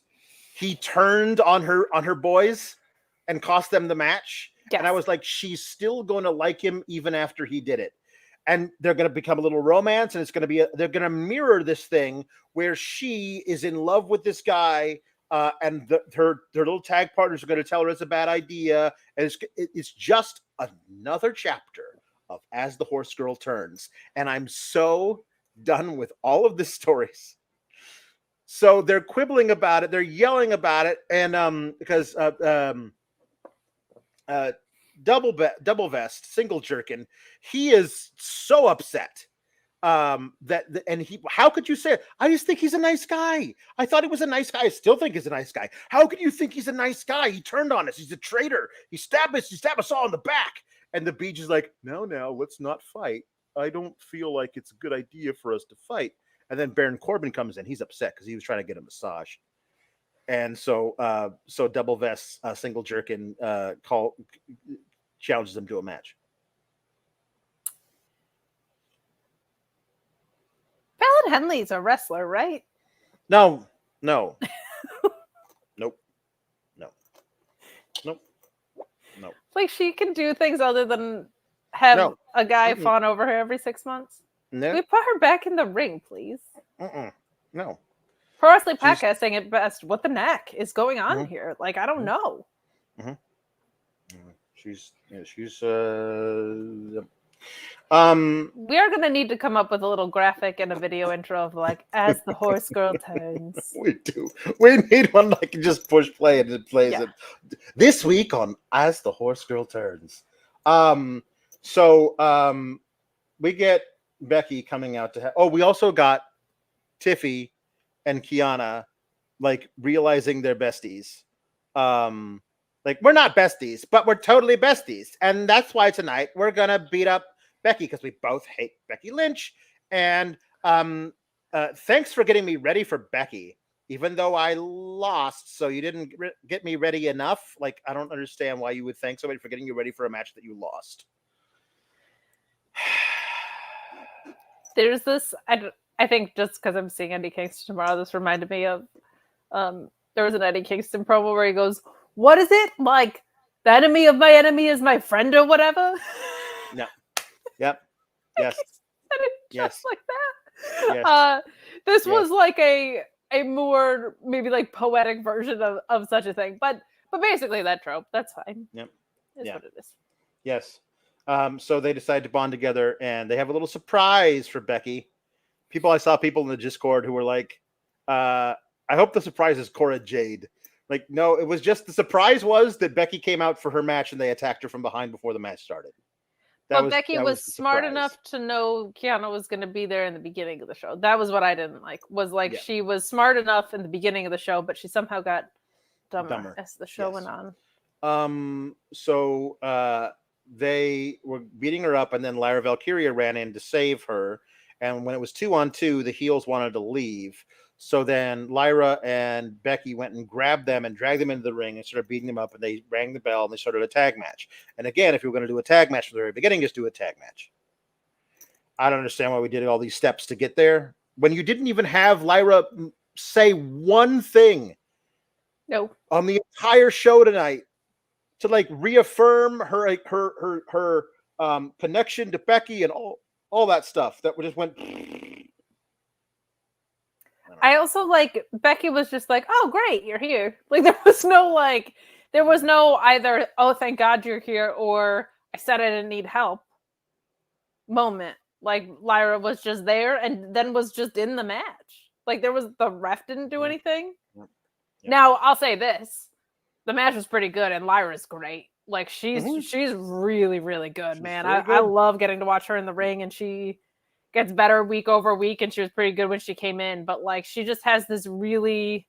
he turned on her boys and cost them the match. Yes. And I was like, she's still going to like him even after he did it. And they're going to become a little romance, and it's going to be they're going to mirror this thing where she is in love with this guy, and her little tag partners are going to tell her it's a bad idea, and it's just another chapter of As the Horse Girl Turns. And I'm so done with all of the stories. So they're quibbling about it, they're yelling about it, and because double vest, single jerkin, he is so upset how could you say it? I just think he's a nice guy. I thought he was a nice guy. I still think he's a nice guy. How can you think he's a nice guy? He turned on us. He's a traitor. He stabbed us all in the back. And the Beach is like, no, let's not fight. I don't feel like it's a good idea for us to fight. And then Baron Corbin comes in. He's upset because he was trying to get a massage. And so double vest, single jerkin, challenges him to a match. Fallon Henley's a wrestler, right? No. Nope. She can do things other than have a guy fawn over her every 6 months. No. We put her back in the ring, please. No. Pro Wrestling Podcast saying it best. What the neck is going on here? I don't know. She's we are gonna need to come up with a little graphic and a video intro of As the Horse Girl Turns. We do. We need one that can just push play and it plays it. This week on As the Horse Girl Turns. We get Becky coming out to we also got Tiffy and Kiana like realizing they're besties. Like we're not besties, but we're totally besties. And that's why tonight we're gonna beat up Becky because we both hate Becky Lynch. And thanks for getting me ready for Becky, even though I lost. So you didn't get me ready enough. Like, I don't understand why you would thank somebody for getting you ready for a match that you lost. There's this, I think just because I'm seeing Eddie Kingston tomorrow, this reminded me of, there was an Eddie Kingston promo where he goes, what is it? Like, the enemy of my enemy is my friend or whatever? No. Yep. Yes. Just Yes. like that. Yes. This was like a more maybe like poetic version of such a thing. But basically that trope. That's fine. Yep. Is what it is. Yes. So they decide to bond together and they have a little surprise for Becky. I saw people in the Discord who were like, I hope the surprise is Cora Jade. Like, no, it was just the surprise was that Becky came out for her match and they attacked her from behind before the match started. Becky was smart enough to know Kiana was going to be there in the beginning of the show. That was what I didn't like. Was like she was smart enough in the beginning of the show, but she somehow got dumber. As the show went on. So they were beating her up, and then Lyra Valkyria ran in to save her. And when it was 2-on-2, the heels wanted to leave. So then Lyra and Becky went and grabbed them and dragged them into the ring and started beating them up. And they rang the bell and they started a tag match. And again, if you were going to do a tag match from the very beginning, just do a tag match. I don't understand why we did all these steps to get there when you didn't even have Lyra say one thing. No. On the entire show tonight to like reaffirm her connection to Becky and all that stuff that just went. I also like Becky was just like, oh great, you're here. Like there was no either, oh thank God you're here, or I said I didn't need help moment. Like Lyra was just there and then was just in the match. Like the ref didn't do anything. Yeah. Now I'll say this. The match was pretty good and Lyra's great. Like she's really, really good, man. I love getting to watch her in the ring, and she gets better week over week, and she was pretty good when she came in. But like she just has this really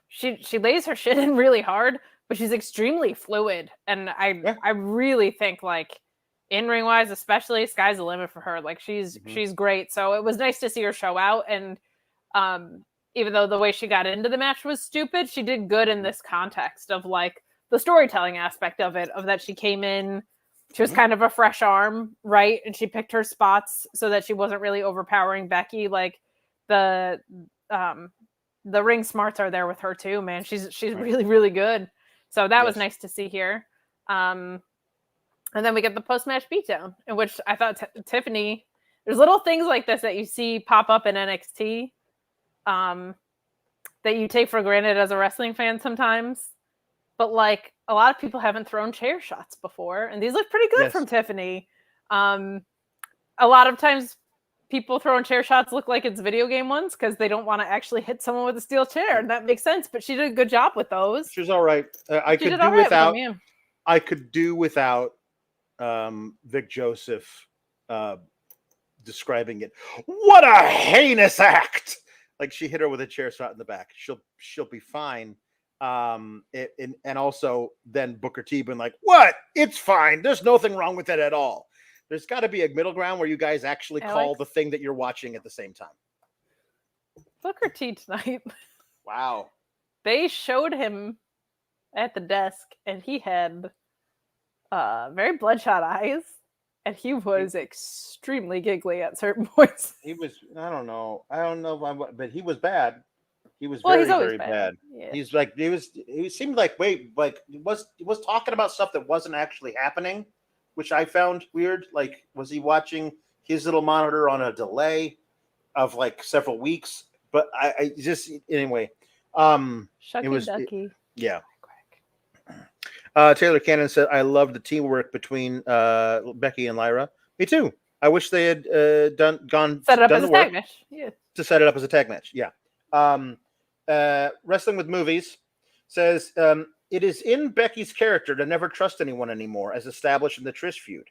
she lays her shit in really hard, but she's extremely fluid. And I really think like in-ring wise, especially, sky's the limit for her. Like she's great. So it was nice to see her show out. And even though the way she got into the match was stupid, she did good in this context of like the storytelling aspect of it, of that she came in, she was kind of a fresh arm, right? And she picked her spots so that she wasn't really overpowering Becky. Like the ring smarts are there with her too, man. She's really, really good. So that was nice to see here. And then we get the post-match beatdown, in which I thought Tiffany, there's little things like this that you see pop up in NXT that you take for granted as a wrestling fan sometimes. But like a lot of people haven't thrown chair shots before, and these look pretty good from Tiffany. A lot of times people throwing chair shots look like it's video game ones because they don't want to actually hit someone with a steel chair, and that makes sense. But she did a good job with those. She's all right. I could do without Vic Joseph describing it. What a heinous act! Like she hit her with a chair shot in the back. She'll be fine. And also then Booker T been like, what? It's fine. There's nothing wrong with it at all. There's got to be a middle ground where you guys actually call the thing that you're watching at the same time. Booker T tonight. Wow. They showed him at the desk and he had very bloodshot eyes, and he was extremely giggly at certain points. He was, I don't know, but he was bad. He was very bad. Yeah. He seemed like he was talking about stuff that wasn't actually happening, which I found weird. Like, was he watching his little monitor on a delay of like several weeks? But I just, anyway, Shucky ducky. Yeah. Taylor Cannon said, I love the teamwork between Becky and Lyra. Me too. I wish they had done set it up as a tag match. Yeah. To set it up as a tag match. Yeah. Wrestling with Movies says, it is in Becky's character to never trust anyone anymore, as established in the Trish feud.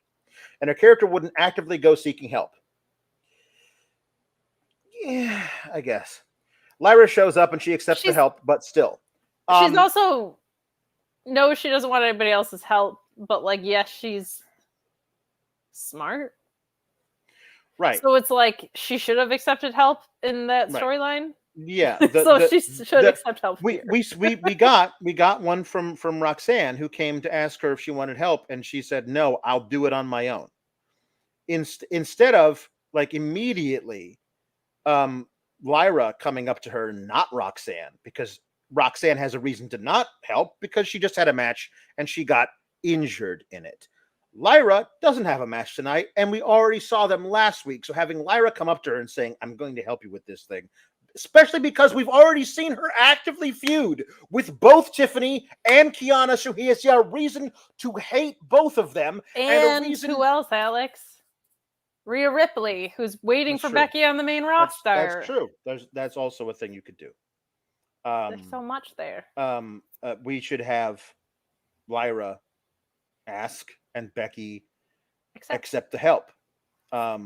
and her character wouldn't actively go seeking help. Yeah, I guess. Lyra shows up and she accepts the help, but still. She's also knows she doesn't want anybody else's help, but like, yes, she's smart. Right. So it's like she should have accepted help in that storyline. Yeah. She should accept help. We got one from Roxanne, who came to ask her if she wanted help, and she said, "No, I'll do it on my own." Instead of like immediately Lyra coming up to her, not Roxanne, because Roxanne has a reason to not help because she just had a match and she got injured in it. Lyra doesn't have a match tonight, and we already saw them last week. So having Lyra come up to her and saying, "I'm going to help you with this thing," especially because we've already seen her actively feud with both Tiffany and Kiana, so he has a reason to hate both of them. And a reason... who else, Alex? Rhea Ripley, who's waiting for Becky on the main roster. That's true. That's also a thing you could do. There's so much there. We should have Lyra ask and Becky accept the help. Or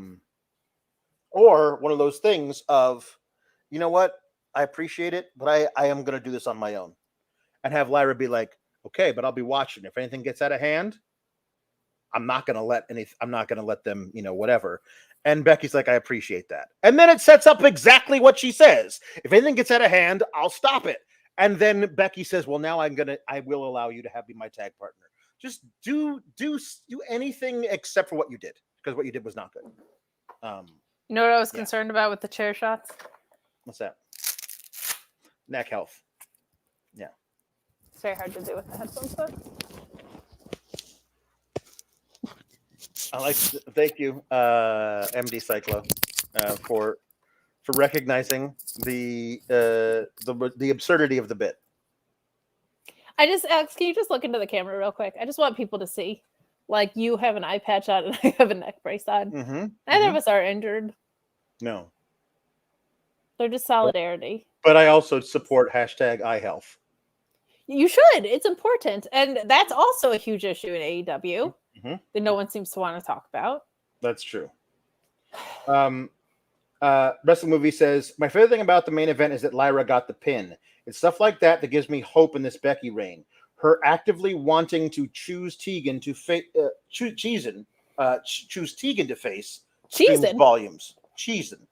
one of those things of, you know what? I appreciate it, but I am going to do this on my own. And have Lyra be like, okay, but I'll be watching. If anything gets out of hand, I'm not going to let them, whatever. And Becky's like, I appreciate that. And then it sets up exactly what she says. If anything gets out of hand, I'll stop it. And then Becky says, well, now I will allow you to be my tag partner. Just do anything except for what you did, because what you did was not good. You know what I was concerned about with the chair shots? What's that? Neck health. Yeah. It's very hard to do with the headphones, though. Thank you, MD Cyclo, for recognizing the absurdity of the bit. Alex, can you just look into the camera real quick? I just want people to see. Like, you have an eye patch on and I have a neck brace on. Neither of us are injured. No. They're just solidarity. But I also support #iHealth. You should. It's important. And that's also a huge issue in AEW that no one seems to want to talk about. That's true. Wrestling Movie says, my favorite thing about the main event is that Lyra got the pin. It's stuff like that gives me hope in this Becky reign. Her actively wanting to choose Tegan to choose Tegan to face volumes. Tegan.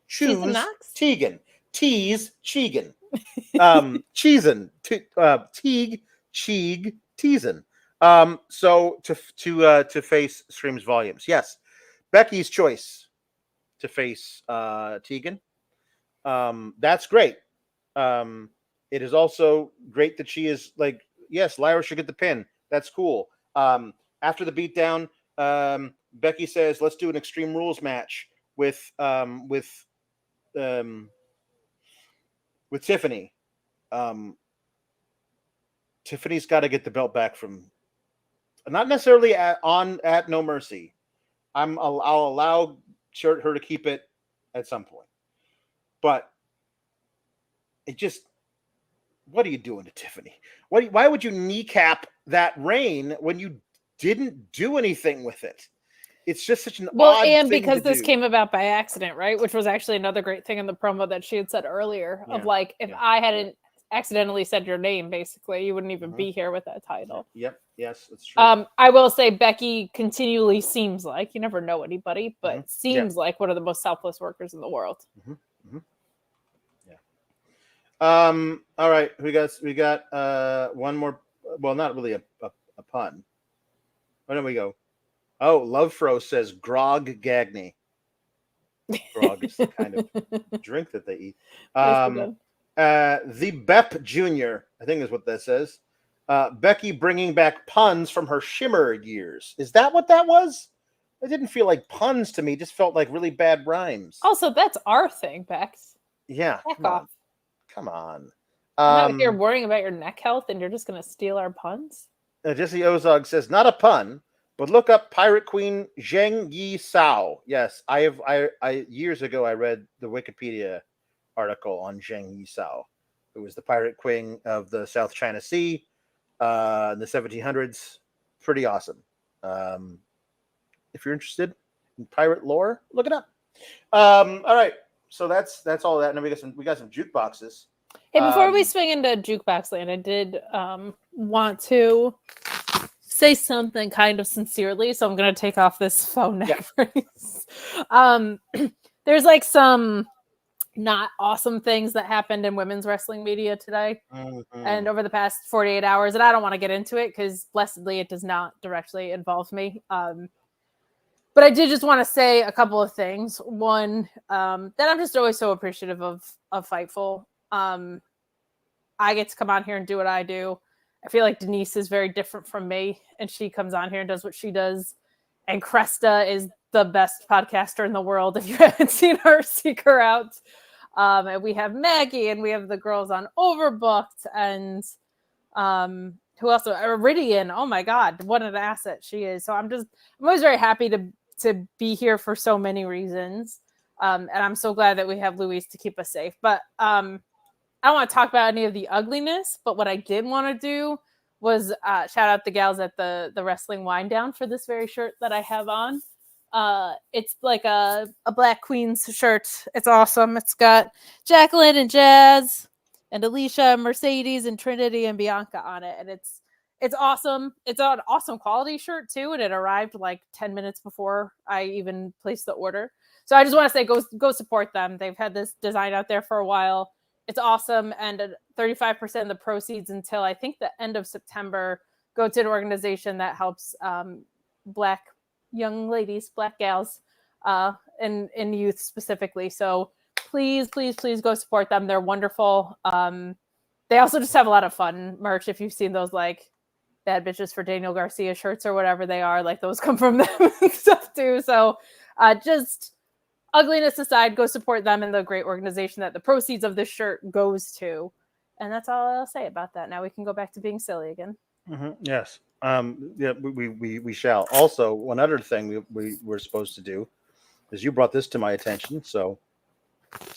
Choose Tegan. Tease Cheegan. Cheesin. Teague. Cheeg. Teasin. So to face screams volumes. Yes. Becky's choice to face Tegan. That's great. It is also great that she is like, yes, Lyra should get the pin. That's cool. After the beatdown, Becky says, let's do an Extreme Rules match with Tiffany. Tiffany's got to get the belt back from, not necessarily at No Mercy. I'll allow her to keep it at some point, but it just, what are you doing to Tiffany? Why would you kneecap that reign when you didn't do anything with it? It's just such an odd thing and because to this do. came about by accident, right? Which was actually another great thing in the promo that she had said earlier of like, if I hadn't accidentally said your name, basically, you wouldn't even be here with that title. Yep. Yes, that's true. I will say Becky continually seems like, you never know anybody, but seems like one of the most selfless workers in the world. All right, we got one more. Well, not really a pun. Where do we go? Oh, Love Fro says Grog Gagney. Grog is the kind of drink that they eat. The Bep Jr., I think is what that says. Becky bringing back puns from her Shimmer years. Is that what that was? It didn't feel like puns to me. It just felt like really bad rhymes. Also, that's our thing, Bex. Yeah. Come on. Not if you're worrying about your neck health and you're just going to steal our puns. Jesse Ozog says, not a pun, but look up Pirate Queen Zheng Yi Sao. Yes, I years ago I read the Wikipedia article on Zheng Yi Sao, who was the pirate queen of the South China Sea in the 1700s. Pretty awesome. If you're interested in pirate lore, look it up. All right, so that's all that. And then we got some jukeboxes. Hey, before we swing into jukebox land, I did want to say something kind of sincerely, so I'm gonna take off this phone neck brace. There's like some not awesome things that happened in women's wrestling media today and over the past 48 hours, and I don't want to get into it because blessedly it does not directly involve me. But I did just want to say a couple of things. One, that I'm just always so appreciative of Fightful. I get to come on here and do what I do. I feel like Denise is very different from me, and she comes on here and does what she does. And Cresta is the best podcaster in the world. If you haven't seen her, seek her out. And we have Maggie, and we have the girls on Overbooked, and who else? Iridian. Oh my God, what an asset she is. So I'm always very happy to be here for so many reasons. And I'm so glad that we have Louise to keep us safe. But I don't want to talk about any of the ugliness, but what I did want to do was shout out the gals at the Wrestling Wind Down for this very shirt that I have on. It's like a Black Queens shirt. It's awesome. It's got Jacqueline and Jazz and Alicia, Mercedes, and Trinity and Bianca on it. And it's awesome. It's an awesome quality shirt too. And it arrived like 10 minutes before I even placed the order. So I just want to say, go support them. They've had this design out there for a while. It's awesome. And 35% of the proceeds until I think the end of September go to an organization that helps Black young ladies, Black gals, and youth specifically. So please go support them. They're wonderful. They also just have a lot of fun merch. If you've seen those like Bad Bitches for Daniel Garcia shirts or whatever they are, like those come from them and stuff too. So just ugliness aside, go support them and the great organization that the proceeds of this shirt goes to. And that's all I'll say about that. Now we can go back to being silly again. Yes. We shall. Also, one other thing we were supposed to do is you brought this to my attention. So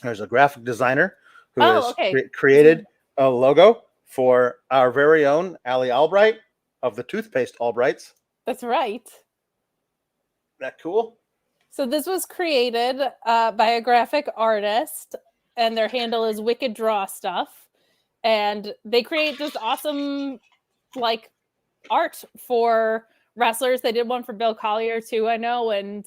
there's a graphic designer who has created a logo for our very own Allie Albright of the toothpaste Albrights. That's right. That cool? So this was created by a graphic artist, and their handle is Wicked Draw Stuff. And they create just awesome, like, art for wrestlers. They did one for Bill Collier too, I know, and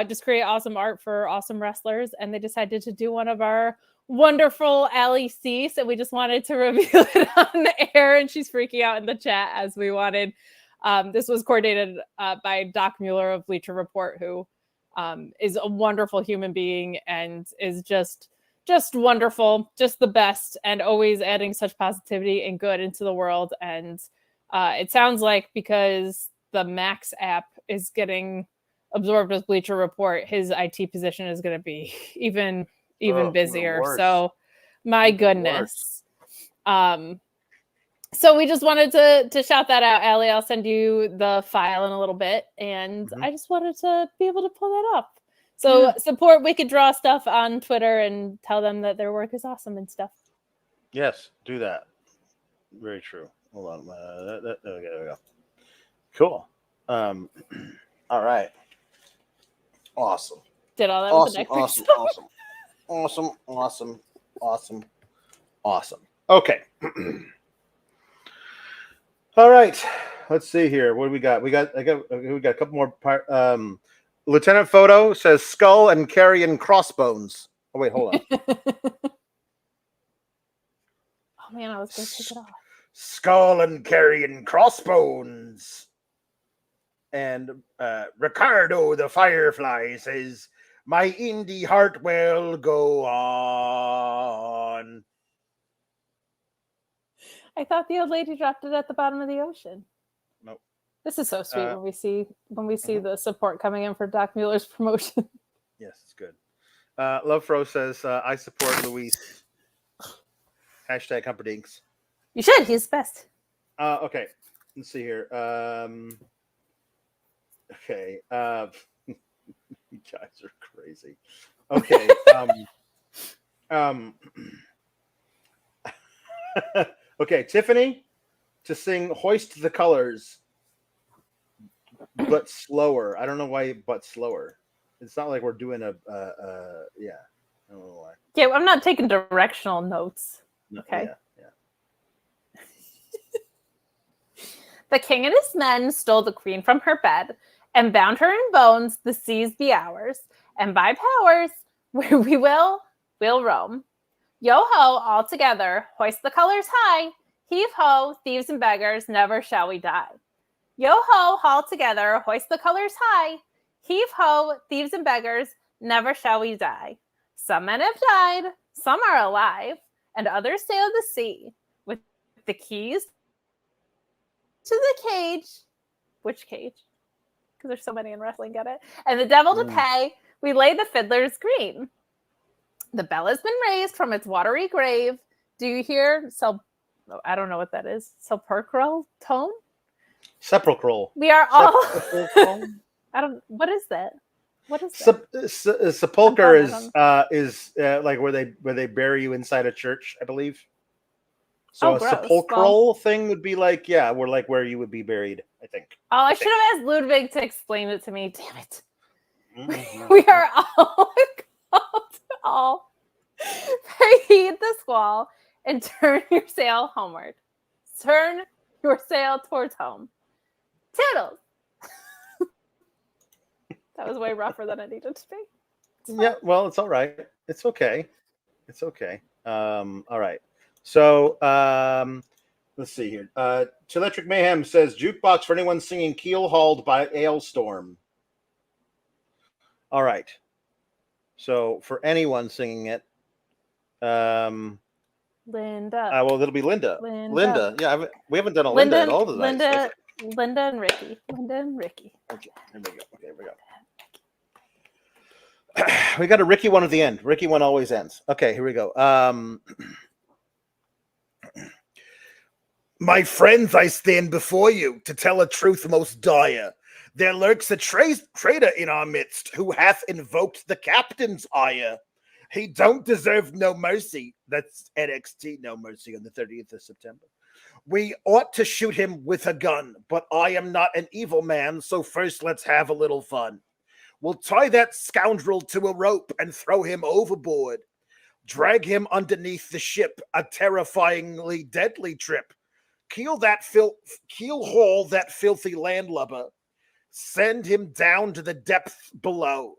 just create awesome art for awesome wrestlers. And they decided to do one of our wonderful Allie C. So we just wanted to reveal it on the air, and she's freaking out in the chat as we wanted. This was coordinated by Doc Mueller of Bleacher Report, who is a wonderful human being and is just wonderful, just the best, and always adding such positivity and good into the world. And it sounds like because the Max app is getting absorbed with Bleacher Report, his IT position is going to be even busier. So my goodness. So we just wanted to shout that out, Allie. I'll send you the file in a little bit. And I just wanted to be able to pull that up. So support Wicked Draw Stuff on Twitter and tell them that their work is awesome and stuff. Yes, do that. Very true. Hold on. There we go. Cool. All right. Awesome. Did all that with the neck. Awesome. Okay. All right. Let's see here. What do we got? We got a couple more. Lieutenant Photo says skull and carrion crossbones. Oh wait, hold on. Oh man, I was gonna take it off. Skull and carrion crossbones. And Ricardo the Firefly says, my indie heart will go on. I thought the old lady dropped it at the bottom of the ocean. Nope. This is so sweet when we see the support coming in for Doc Mueller's promotion. Yes, it's good. Love Fro says, I support Luis. Hashtag Humperdinks. You should. He's the best. Okay. Let's see here. Okay. You guys are crazy. Okay. Okay, Tiffany to sing Hoist the Colors. but slower. I don't know why, but slower. It's not like we're doing yeah. I don't know why. Yeah, I'm not taking directional notes. No, Okay. Yeah. The king and his men stole the queen from her bed and bound her in bones. The seas be ours, and by powers where we'll roam. Yo ho, all together, hoist the colors high. Heave ho, thieves and beggars, never shall we die. Yo ho, all together, hoist the colors high. Heave ho, thieves and beggars, never shall we die. Some men have died, some are alive, and others sail the sea with the keys to the cage. Which cage? Because there's so many in wrestling, get it? And the devil to pay, we lay the fiddlers green. The bell has been raised from its watery grave. Do you hear? I don't know what that is. Sepulchral tone? Sepulchral. We are all. What is that? What is that? Sepulcher is like where they bury you inside a church, I believe. So a gross. sepulchral thing would be like, yeah, we're like where you would be buried, I think. Oh, I should have asked Ludwig to explain it to me. Damn it. We are all heed the squall and turn your sail homeward. Turn your sail towards home. Toodles. That was way rougher than it needed to be. Yeah, well, it's all right. It's okay. It's okay. All right. So let's see here. Electric Mayhem says jukebox for anyone singing Keel Hauled by Ailstorm. All right. So for anyone singing it, Linda. Well, it'll be Linda. Linda. Yeah, we haven't done a Linda at all tonight. Linda and Ricky. Okay, here we go. We got a Ricky one at the end. Ricky one always ends. Okay, here we go. My friends, I stand before you to tell a truth most dire. There lurks a traitor in our midst who hath invoked the captain's ire. He don't deserve no mercy. That's NXT No Mercy on the 30th of September. We ought to shoot him with a gun, but I am not an evil man, so first let's have a little fun. We'll tie that scoundrel to a rope and throw him overboard. Drag him underneath the ship, a terrifyingly deadly trip. Keel haul that filthy landlubber. Send him down to the depths below.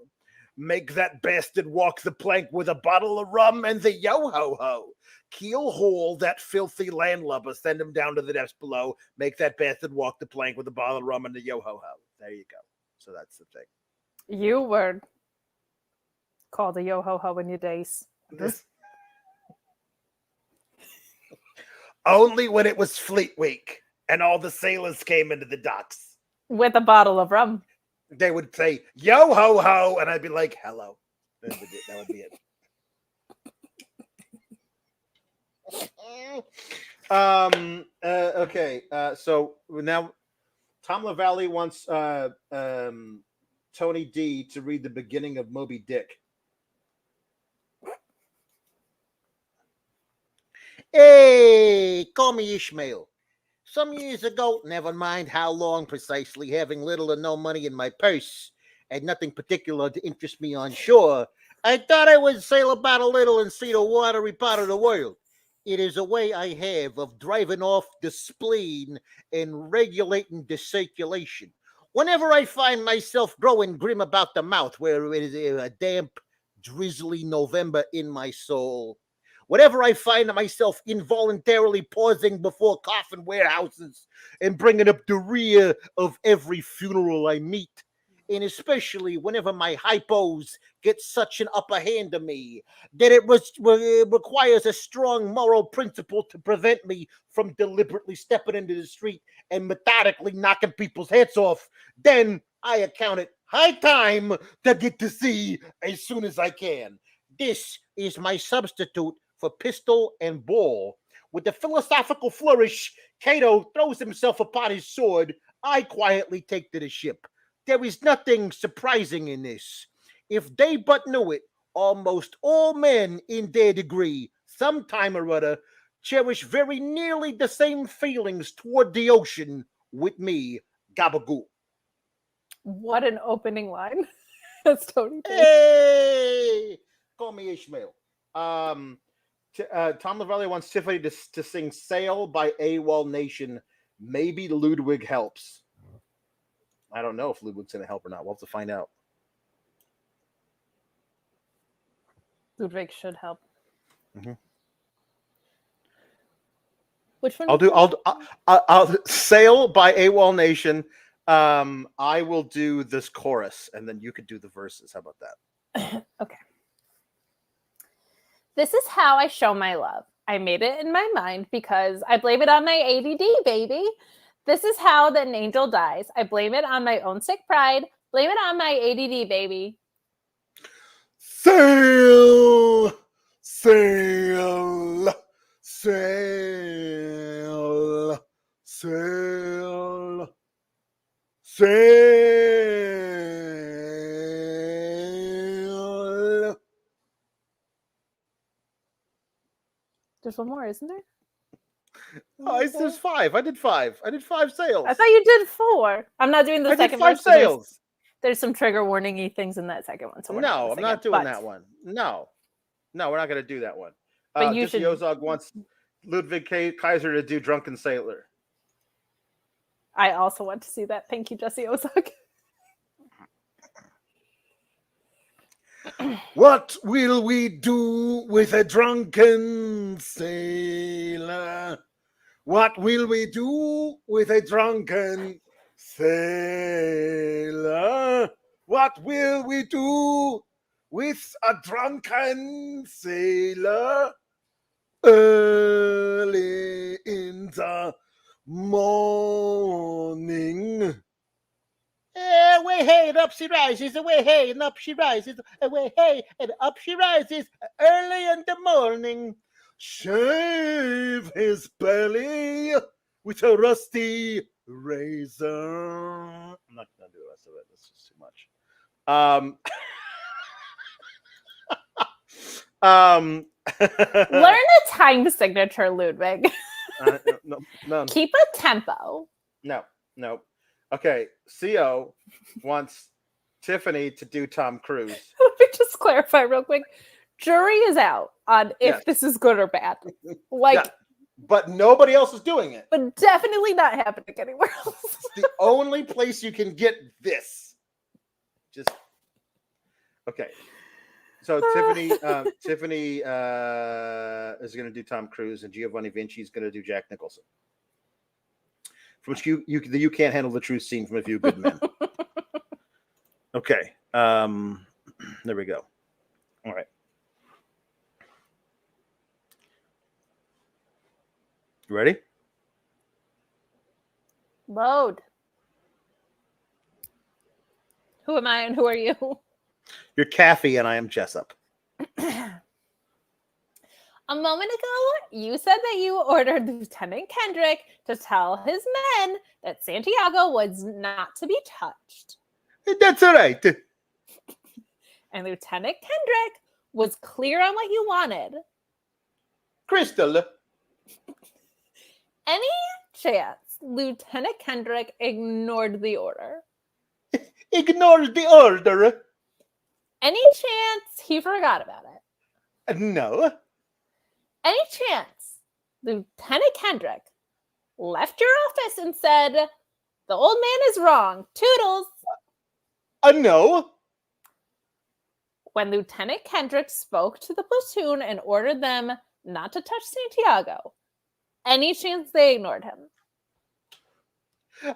Make that bastard walk the plank with a bottle of rum and the yo-ho-ho. Keel haul that filthy landlubber. Send him down to the depths below. Make that bastard walk the plank with a bottle of rum and the yo-ho-ho. There you go. So that's the thing. You were called a yo-ho-ho in your days. Only when it was Fleet Week and all the sailors came into the docks. With a bottle of rum. They would say, yo ho ho, and I'd be like, hello. That would be it. Okay. So now Tom LaValle wants Tony D to read the beginning of Moby Dick. Hey, call me Ishmael. Some years ago, never mind how long precisely, having little or no money in my purse and nothing particular to interest me on shore, I thought I would sail about a little and see the watery part of the world. It is a way I have of driving off the spleen and regulating the circulation. Whenever I find myself growing grim about the mouth, where it is a damp, drizzly November in my soul, whenever I find myself involuntarily pausing before coffin warehouses and bringing up the rear of every funeral I meet, and especially whenever my hypos get such an upper hand of me that it requires a strong moral principle to prevent me from deliberately stepping into the street and methodically knocking people's heads off, then I account it high time to get to sea as soon as I can. This is my substitute for pistol and ball. With the philosophical flourish, Cato throws himself upon his sword. I quietly take to the ship. There is nothing surprising in this. If they but knew it, almost all men in their degree, sometime or other, cherish very nearly the same feelings toward the ocean with me, Gabagool. What an opening line. That's Tony T. Hey, call me Ishmael. Tom Lavallee wants Tiffany to sing "Sail" by AWOL Nation. Maybe Ludwig helps. I don't know if Ludwig's going to help or not. We'll have to find out. Ludwig should help. Mm-hmm. Which one? I'll "Sail" by AWOL Nation. I will do this chorus, and then you could do the verses. How about that? Okay. This is how I show my love. I made it in my mind because I blame it on my ADD, baby. This is how an angel dies. I blame it on my own sick pride. Blame it on my ADD, baby. Sail, sail, sail, sail, sail. There's one more, isn't there? Oh, there's 5. I did 5. I did 5 sails. I thought you did 4. I'm not doing the I second did 5 verse, so there's- sails. There's some trigger warning-y things in that second one. So No, I'm not doing that one. No, we're not going to do that one. But you Jesse should. Ozog wants Ludwig Kaiser to do Drunken Sailor. I also want to see that. Thank you, Jesse Ozog. What will we do with a drunken sailor? What will we do with a drunken sailor? What will we do with a drunken sailor? Early in the morning. Away, hey, and up she rises. Away, hey, and up she rises. Away, hey, and up she rises. Early in the morning. Shave his belly with a rusty razor. I'm not going to do the rest of it. This is too much. Learn a time signature, Ludwig. No. Keep a tempo. No. Okay, CO wants Tiffany to do Tom Cruise. Let me just clarify real quick. Jury is out on if Yes. this is good or bad. Like, Yeah, but nobody else is doing it. but definitely not happening anywhere else. It's the only place you can get this. Just okay. So Tiffany is going to do Tom Cruise, and Giovanni Vinci is going to do Jack Nicholson. From which you can't handle the truth scene from A Few Good Men. Okay. There we go. All right. You ready? Load. Who am I and who are you? You're Coffey and I am Jessup. A moment ago, you said that you ordered Lieutenant Kendrick to tell his men that Santiago was not to be touched. That's all right. And Lieutenant Kendrick was clear on what you wanted. Crystal. Any chance Lieutenant Kendrick ignored the order? Ignore the order. Any chance he forgot about it? No. Any chance Lieutenant Kendrick left your office and said, the old man is wrong, toodles? No. When Lieutenant Kendrick spoke to the platoon and ordered them not to touch Santiago, any chance they ignored him?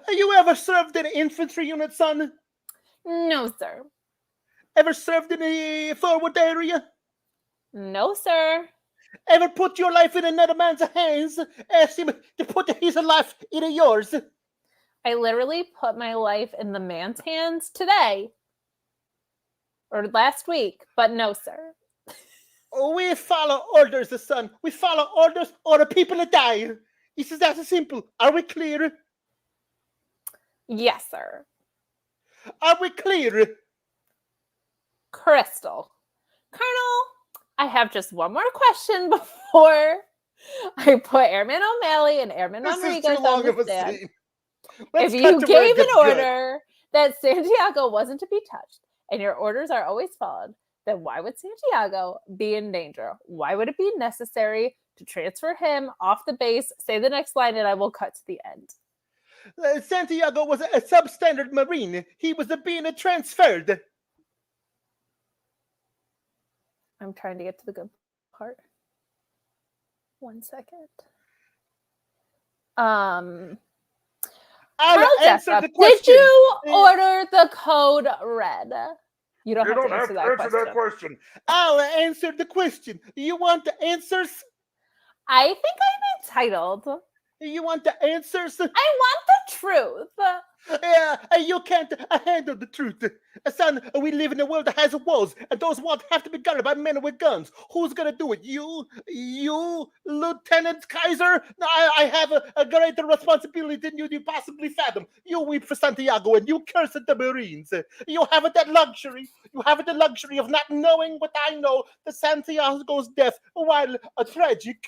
You ever served in an infantry unit, son? No, sir. Ever served in a forward area? No, sir. Ever put your life in another man's hands? Ask him to put his life in yours? I literally put my life in the man's hands today. Or last week, but no, sir. We follow orders, son. We follow orders or the people die. It's that simple. Are we clear? Yes, sir. Are we clear? Crystal. Colonel, I have just one more question before I put Airman O'Malley and Airman This is Rodriguez too long on of the a stand. scene. If you gave an order that Santiago wasn't to be touched and your orders are always followed, then why would Santiago be in danger? Why would it be necessary to transfer him off the base? Say the next line and I will cut to the end. Santiago was a substandard Marine. He was being transferred. I'm trying to get to the good part. 1 second. I'll Hello, answer Jessica. the question. Did you order the code red? You don't have to answer that question. I'll answer the question. You want the answers? I think I'm entitled. You want the answers? I want the truth. Yeah, you can't handle the truth. Son, we live in a world that has walls, and those walls have to be guarded by men with guns. Who's gonna do it? You, Lieutenant Kaiser? No, I have a greater responsibility than you possibly fathom. You weep for Santiago, and you curse at the Marines. You have that luxury. You have the luxury of not knowing what I know. The Santiago's death, while tragic,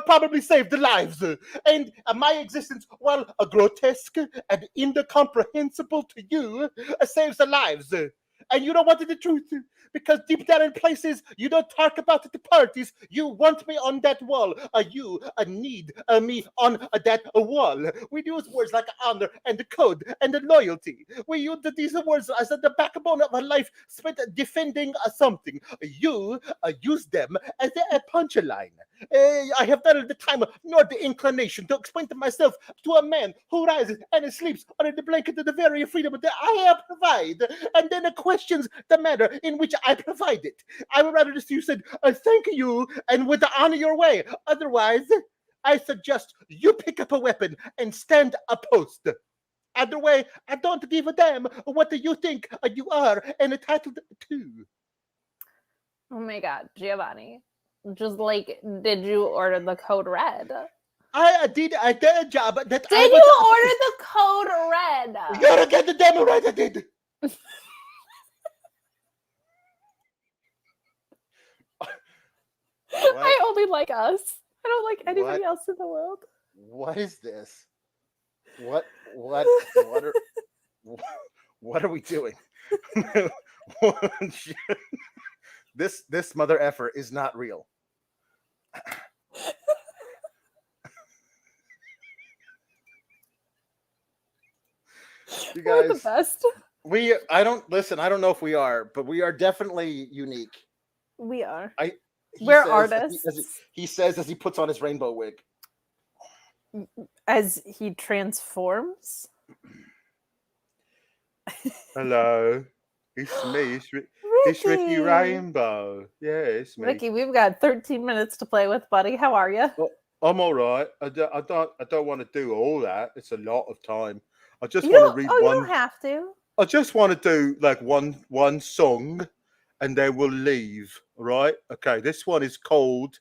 probably saved lives. And my existence, while grotesque and incomprehensible to you, saves the lives. And you don't want the truth, because deep down in places you don't talk about it to parties. You want me on that wall. You need me on that wall. We use words like honor and code and loyalty. We use these words as the backbone of a life spent defending something. You use them as a punchline. I have not the time nor the inclination to explain to myself to a man who rises and sleeps under the blanket of the very freedom that I provide, and then questions the manner in which I provide it. I would rather just you said, thank you, and would honor your way. Otherwise, I suggest you pick up a weapon and stand a post. Either way, I don't give a damn what you think you are entitled to. Oh my God, Giovanni. Just did you order the code red? I did a job that Did I you order the code red? You gotta get the damn right, I did. I only like us. I don't like anybody else in the world. What is this? What are we doing? This mother effer is not real. You guys, we're the best. I don't know if we are, but we are definitely unique. We are. We're artists. He says as he puts on his rainbow wig. As he transforms. Hello. It's me. It's Ricky Rainbow. Yeah, it's me. Ricky, we've got 13 minutes to play with, buddy. How are you? Well, I'm all right. I don't want to do all that. It's a lot of time. I just you want to read one. one. You don't have to. I just want to do like one song, and then we'll leave. Right? Okay. This one is called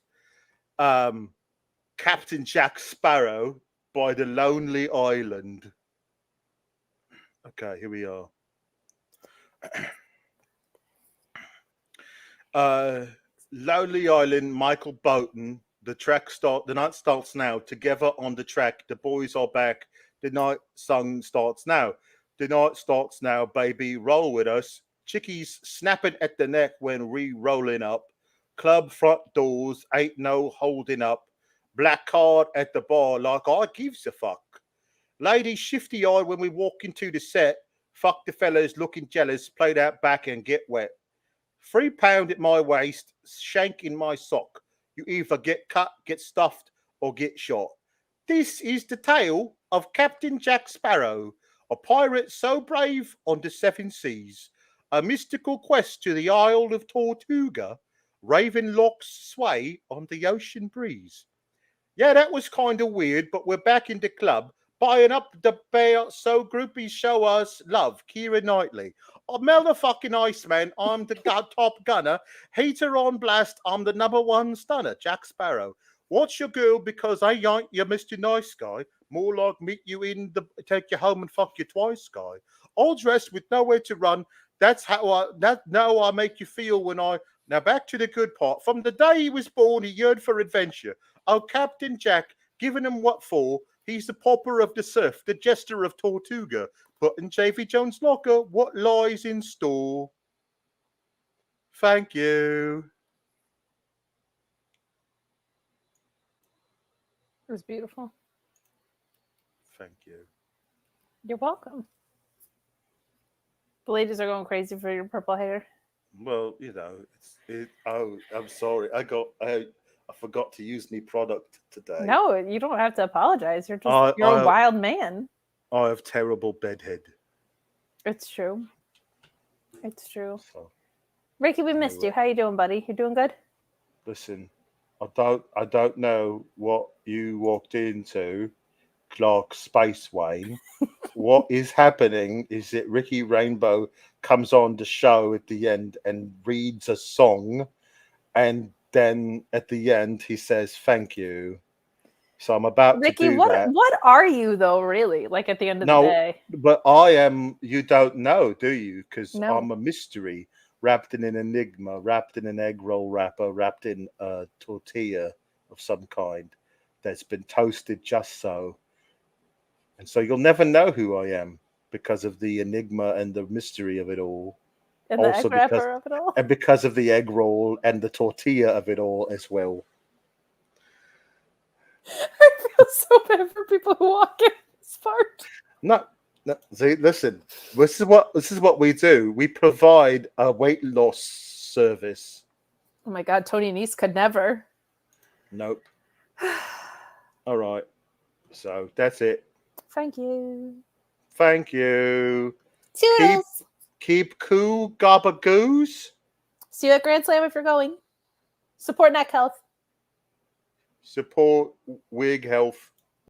Captain Jack Sparrow by the Lonely Island. Okay, here we are. Lonely Island, Michael Bolton. The night starts now. Together on the track, the boys are back. The night song starts now. The night starts now, baby. Roll with us. Chickies snapping at the neck when we rolling up. Club front doors, ain't no holding up. Black card at the bar like I gives a fuck. Ladies shifty eyed when we walk into the set. Fuck the fellas looking jealous. Play that back and get wet. £3 at my waist, shank in my sock. You either get cut, get stuffed, or get shot. This is the tale of Captain Jack Sparrow, a pirate so brave on the seven seas. A mystical quest to the Isle of Tortuga. Raven locks sway on the ocean breeze. Yeah, that was kind of weird, but we're back in the club. Buying up the bear so groupies show us love. Keira Knightley. I'm Mel the fucking Iceman. I'm the top gunner. Heater on blast. I'm the #1 stunner. Jack Sparrow. Watch your girl because I ain't you Mr. Nice Guy. More like meet you take you home and fuck you twice guy. All dressed with nowhere to run. That's how I make you feel when I... Now back to the good part. From the day he was born, he yearned for adventure. Oh, Captain Jack, giving him what for? He's the pauper of the surf, the jester of Tortuga. But in Davy Jones' locker, what lies in store? Thank you. It was beautiful. Thank you. You're welcome. The ladies are going crazy for your purple hair. Well, you know, I'm sorry. I forgot to use my product today. No, you don't have to apologize. You're I- you're a I- wild man. I have terrible bedhead. It's true. It's true. So Ricky, we missed you. How you doing, buddy? You doing good? listen, I don't know what you walked into, Clark Space Wayne. What is happening is that Ricky Rainbow comes on the show at the end and reads a song, and then at the end he says thank you. So I'm about Ricky, to do that. what are you though, really? Like at the end of the day? But I am. You don't know, do you? Because No. I'm a mystery wrapped in an enigma, wrapped in an egg roll wrapper, wrapped in a tortilla of some kind that's been toasted just so. And so you'll never know who I am because of the enigma and the mystery of it all. And the egg wrapper of it all? And because of the egg roll and the tortilla of it all as well. I feel so bad for people who walk in this part. No, see, listen. This is what we do. We provide a weight loss service. Oh my God, Tony Nese could never. Nope. All right. So that's it. Thank you. Thank you. Toodles. Keep cool, gabagoos. See you at Grand Slam if you're going. Support neck health. Support wig health.